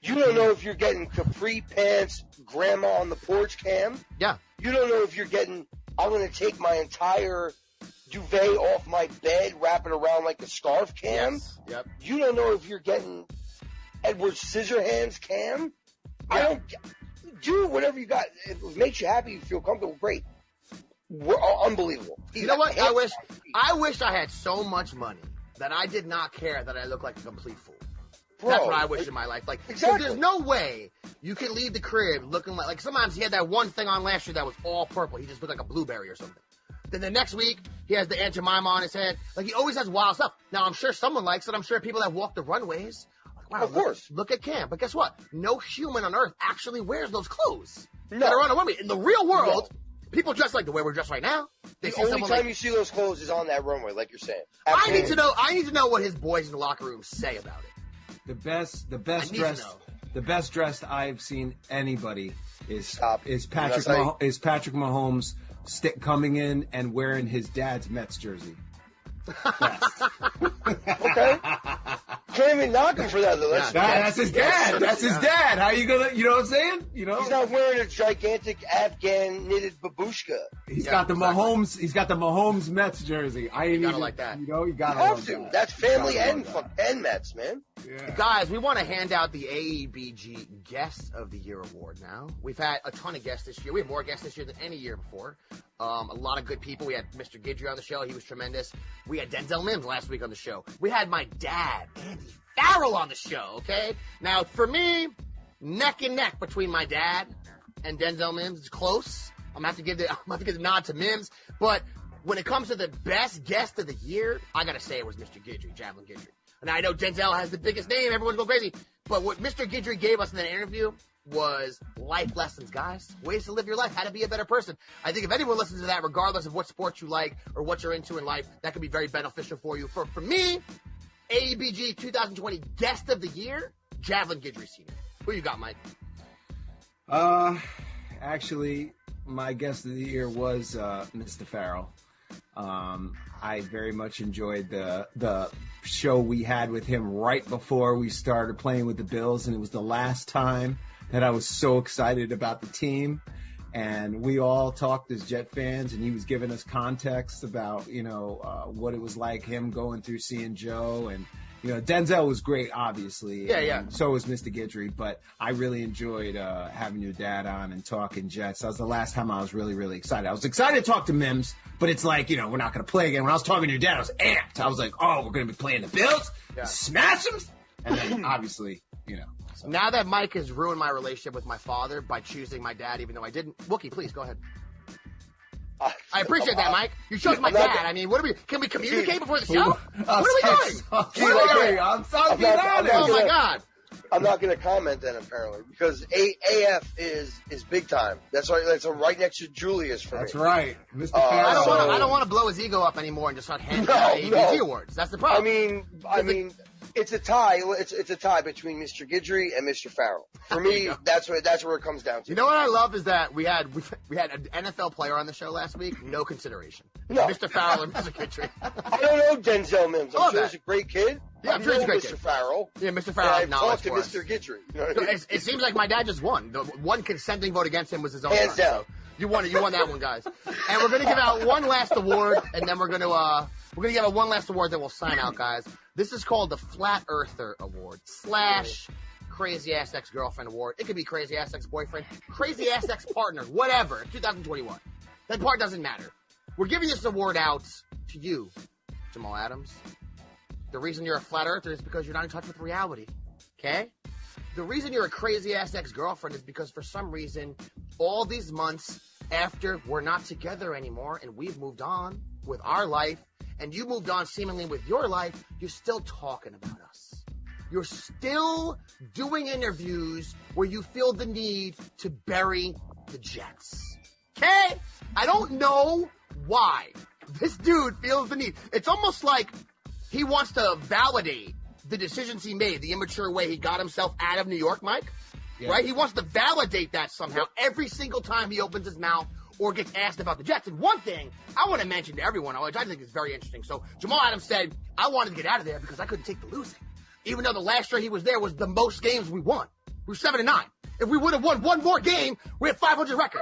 You don't know if you're getting capri pants, grandma on the porch, Cam. Yeah. You don't know if you're getting, I'm going to take my entire duvet off my bed, wrap it around like a scarf, Cam. Yes. Yep. You don't know if you're getting Edward Scissorhands, Cam. Yeah. Do whatever you got. If it makes you happy, you feel comfortable, great. We're unbelievable. You know what? I wish I had so much money that I did not care that I look like a complete fool. Bro, that's what I wish in my life. Like, exactly. There's no way you can leave the crib looking like sometimes he had that one thing on last year that was all purple. He just looked like a blueberry or something. Then the next week, he has the Aunt Jemima on his head. Like, he always has wild stuff. Now, I'm sure someone likes it. I'm sure people that walk the runways. Wow, of course. Look at Cam. But guess what? No human on earth actually wears those clothes No. that are on a runway. In the real world, people dress like the way we're dressed right now. The only time you see those clothes is on that runway, like you're saying. I need to know what his boys in the locker room say about it. The best dressed I've seen anybody is Patrick Mahomes coming in and wearing his dad's Mets jersey. Okay. Can't even knock him for that though. That's his dad. That's his dad. How you gonna? You know what I'm saying? You know. He's not wearing a gigantic Afghan knitted babushka. He's got the Mahomes. He's got the Mahomes Mets jersey. I ain't You gotta even like that. You know, you gotta have love to. that. That's family and Mets, man. Yeah. Guys, we want to hand out the A.E.B.G Guest of the Year award now. We've had a ton of guests this year. We have more guests this year than any year before. A lot of good people. We had Mr. Guidry on the show. He was tremendous. We had Denzel Mims last week on the show. We had my dad, Andy Farrell, on the show, okay? Now, for me, neck and neck between my dad and Denzel Mims. It's close. I'm going to have to give the nod to Mims. But when it comes to the best guest of the year, I got to say it was Mr. Guidry, Javelin Guidry. And I know Denzel has the biggest name. Everyone's going crazy. But what Mr. Guidry gave us in that interview was life lessons, guys. Ways to live your life, how to be a better person. I think if anyone listens to that, regardless of what sports you like or what you're into in life, that could be very beneficial for you. For me, A.E.B.G 2020 Guest of the Year, Javelin Guidry Sr. Who you got, Mike? Actually, my guest of the year was Mr. Farrell. I very much enjoyed the show we had with him right before we started playing with the Bills, and it was the last time that I was so excited about the team. And we all talked as Jet fans, and he was giving us context about, what it was like him going through seeing Joe. And, Denzel was great, obviously. Yeah. So was Mr. Guidry. But I really enjoyed having your dad on and talking Jets. That was the last time I was really, really excited. I was excited to talk to Mims, but it's like, we're not going to play again. When I was talking to your dad, I was amped. I was like, oh, we're going to be playing the Bills? Yeah. Smash them? And then, obviously, So. Now that Mike has ruined my relationship with my father by choosing my dad, even though I didn't. Wookie, please, go ahead. I appreciate that, Mike. You chose my dad. I mean, can we communicate before the show? What are we doing? I'm sorry. Oh, my God. I'm not going to comment then, apparently, because AF is big time. That's right next to Julius for me. That's right. Mr. I don't want to blow his ego up anymore and just start handing out A.E.B.G awards. That's the problem. I mean, it's a tie. It's a tie between Mr. Guidry and Mr. Farrell. For me, that's where it comes down to. You know what I love is that we had an NFL player on the show last week, no consideration. No. Mr. Farrell and Mr. Guidry. I don't know Denzel Mims. I'm sure he's a great kid. Yeah, I'm sure he's a great Mr. kid. Farrell. Yeah, Mr. Farrell. I've talked to Mr. Guidry. You know what I mean? It seems like my dad just won. The one consenting vote against him was his own Hands son. down. You won it. You won that one, guys. And we're gonna give out one last award, and then we're gonna give out one last award, then we'll sign out, guys. This is called the Flat Earther Award / Crazy Ass Ex-Girlfriend Award. It could be Crazy Ass Ex-Boyfriend, Crazy Ass Ex-Partner, whatever. 2021. That part doesn't matter. We're giving this award out to you, Jamal Adams. The reason you're a flat earther is because you're not in touch with reality. Okay? The reason you're a crazy ass ex-girlfriend is because for some reason, all these months after we're not together anymore and we've moved on with our life and you moved on seemingly with your life, you're still talking about us. You're still doing interviews where you feel the need to bury the Jets. Okay? I don't know why this dude feels the need. It's almost like he wants to validate the decisions he made, the immature way he got himself out of New York, Mike. Yeah. Right? He wants to validate that somehow every single time he opens his mouth or gets asked about the Jets. And one thing I want to mention to everyone, which I think is very interesting. So Jamal Adams said, I wanted to get out of there because I couldn't take the losing. Even though the last year he was there was the most games we won. We were 7-9. If we would have won one more game, we had 500 record.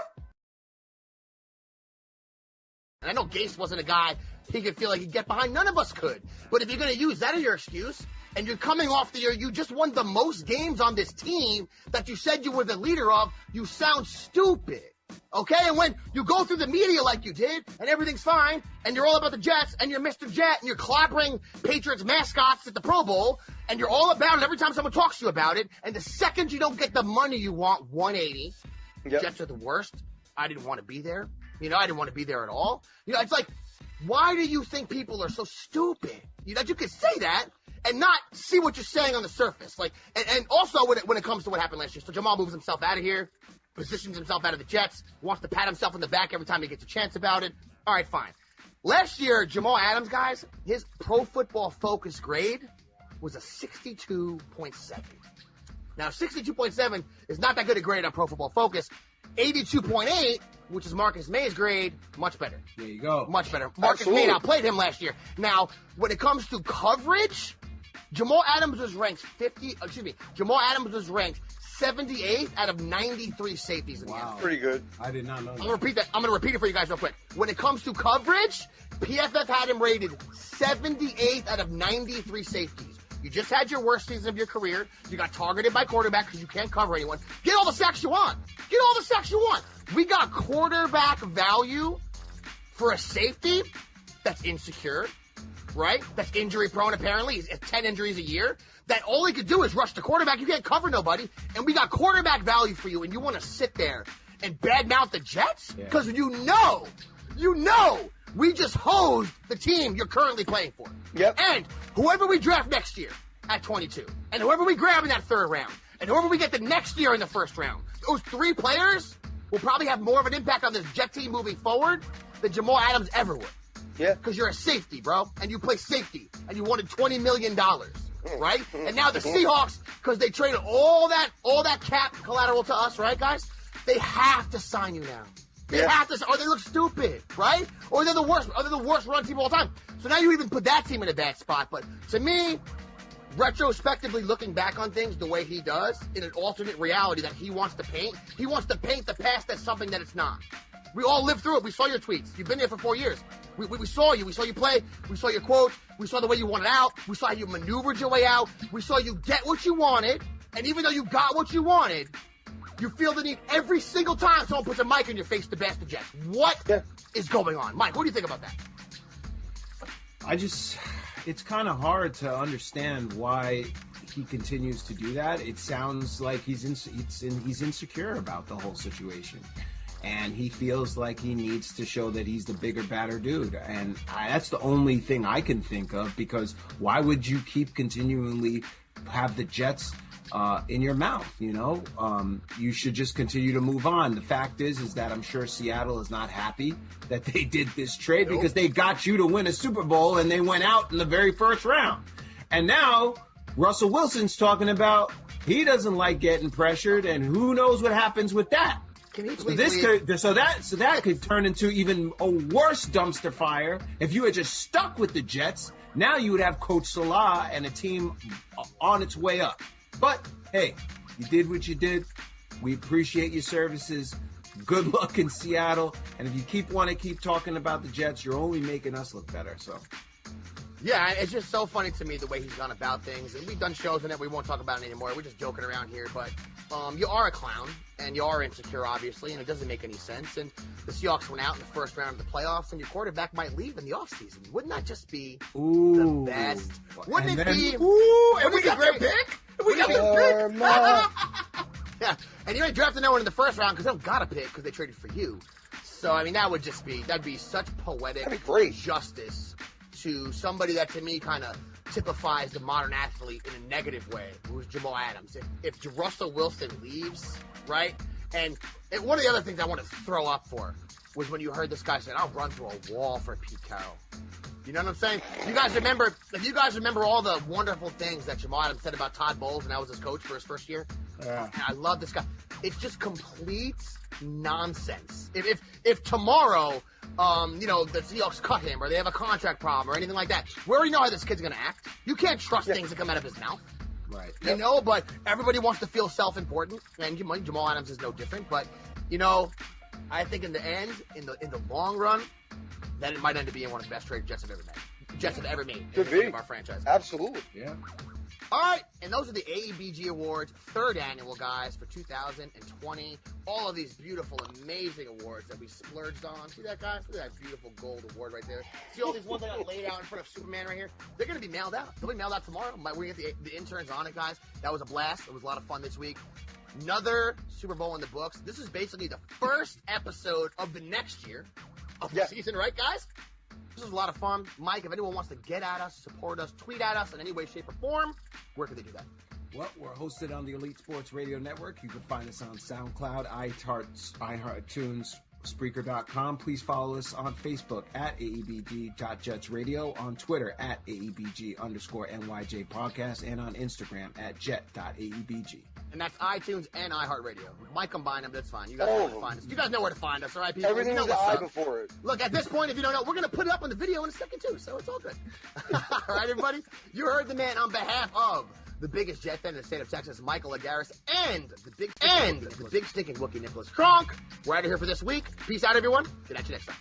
And I know Gase wasn't a guy he could feel like he'd get behind. None of us could. But if you're going to use that as your excuse, and you're coming off the year, you just won the most games on this team that you said you were the leader of, you sound stupid. Okay? And when you go through the media like you did, and everything's fine, and you're all about the Jets, and you're Mr. Jet, and you're clobbering Patriots mascots at the Pro Bowl, and you're all about it every time someone talks to you about it, and the second you don't get the money you want, 180, Jets are the worst. I didn't want to be there. You know, I didn't want to be there at all. You know, it's like, why do you think people are so stupid? You know, you could say that and not see what you're saying on the surface. Like, and also when it comes to what happened last year. So Jamal moves himself out of here, positions himself out of the Jets, wants to pat himself on the back every time he gets a chance about it. All right, fine. Last year, Jamal Adams, guys, his Pro Football Focus grade was a 62.7. Now, 62.7 is not that good a grade on Pro Football Focus. 82.8, which is Marcus May's grade, much better. There you go. Much better. Marcus May outplayed him last year. Now, when it comes to coverage, Jamal Adams was ranked 78th out of 93 safeties in the NFL. Pretty good. I did not know that. I'm going to repeat it for you guys real quick. When it comes to coverage, PFF had him rated 78th out of 93 safeties. You just had your worst season of your career. You got targeted by quarterback because you can't cover anyone. Get all the sacks you want. Get all the sacks you want. We got quarterback value for a safety that's insecure, right? That's injury prone apparently. He's 10 injuries a year. That all he could do is rush the quarterback. You can't cover nobody. And we got quarterback value for you. And you want to sit there and badmouth the Jets? Because you know, we just hosed the team you're currently playing for. Yep. And whoever we draft next year at 22, and whoever we grab in that third round, and whoever we get the next year in the first round, those three players will probably have more of an impact on this Jet team moving forward than Jamal Adams ever would. Yeah. Because you're a safety, bro, and you play safety, and you wanted $20 million, right? And now the Seahawks, because they traded all that cap collateral to us, right, guys? They have to sign you now. They have to, or they look stupid, right? Or they're the worst run team of all time. So now you even put that team in a bad spot. But to me, retrospectively looking back on things the way he does, in an alternate reality that he wants to paint the past as something that it's not. We all lived through it. We saw your tweets. You've been there for 4 years. We saw you. We saw you play. We saw your quotes. We saw the way you wanted out. We saw how you maneuvered your way out. We saw you get what you wanted. And even though you got what you wanted, you feel the need every single time someone puts a mic in your face to bash the Jets. What is going on? Mike, what do you think about that? It's kind of hard to understand why he continues to do that. It sounds like he's insecure about the whole situation. And he feels like he needs to show that he's the bigger, badder dude. And that's the only thing I can think of, because why would you keep continually have the Jets in your mouth? You know, you should just continue to move on. The fact is that I'm sure Seattle is not happy that they did this trade because they got you to win a Super Bowl and they went out in the very first round. And now Russell Wilson's talking about he doesn't like getting pressured, and who knows what happens with that. So that could turn into even a worse dumpster fire if you had just stuck with the Jets. Now you would have Coach Salah and a team on its way up. But, hey, you did what you did. We appreciate your services. Good luck in Seattle. And if you want to keep talking about the Jets, you're only making us look better. So. Yeah, it's just so funny to me the way he's gone about things. And we've done shows on it. We won't talk about it anymore. We're just joking around here. But you are a clown, and you are insecure, obviously, and it doesn't make any sense. And the Seahawks went out in the first round of the playoffs, and your quarterback might leave in the offseason. Wouldn't that just be the best? Wouldn't it be? Ooh, and we got their pick? We got their pick? Yeah, and you ain't drafting no one in the first round because they don't got a pick because they traded for you. So, I mean, that'd be such poetic justice to somebody that, to me, kind of typifies the modern athlete in a negative way, who's Jamal Adams. If Russell Wilson leaves, right? And one of the other things I want to throw up for was when you heard this guy say, I'll run through a wall for Pete Carroll. You know what I'm saying? If you guys remember all the wonderful things that Jamal Adams said about Todd Bowles when I was his coach for his first year? Yeah. And I love this guy. It's just complete nonsense. If tomorrow, the Seahawks cut him or they have a contract problem or anything like that, we already know how this kid's going to act. You can't trust things that come out of his mouth. Right. You know, but everybody wants to feel self-important, and Jamal Adams is no different. But, I think in the end, in the long run, that it might end up being one of the best trades Jets have ever made. Could be. Of our franchise. Absolutely. Yeah. All right, and those are the A.E.B.G awards, third annual, guys, for 2020. All of these beautiful, amazing awards that we splurged on. See that, guys? Look at that beautiful gold award right there. See all these ones that got laid out in front of Superman right here? They're going to be mailed out. They'll be mailed out tomorrow. We're going to get the interns on it, guys. That was a blast. It was a lot of fun this week. Another Super Bowl in the books. This is basically the first episode of the next year of the season, right, guys? This is a lot of fun. Mike, if anyone wants to get at us, support us, tweet at us in any way, shape, or form, where can they do that? Well, we're hosted on the Elite Sports Radio Network. You can find us on SoundCloud, iTunes, Spreaker.com. Please follow us on Facebook at AEBG.JetsRadio, on Twitter at AEBG_NYJ Podcast, and on Instagram at Jet.AEBG. And that's iTunes and iHeartRadio. Might combine them, that's fine. You guys know where to find us. You guys know where to find us, all right, people? Everything's you know I before it. Look, at this point, if you don't know, we're going to put it up on the video in a second, too, so it's all good. All right, everybody? You heard the man on behalf of the biggest Jet fan in the state of Texas, Michael Agaris, and the big stinking Wookie, Nicholas Kronk. We're out of here for this week. Peace out, everyone. Get at you next time.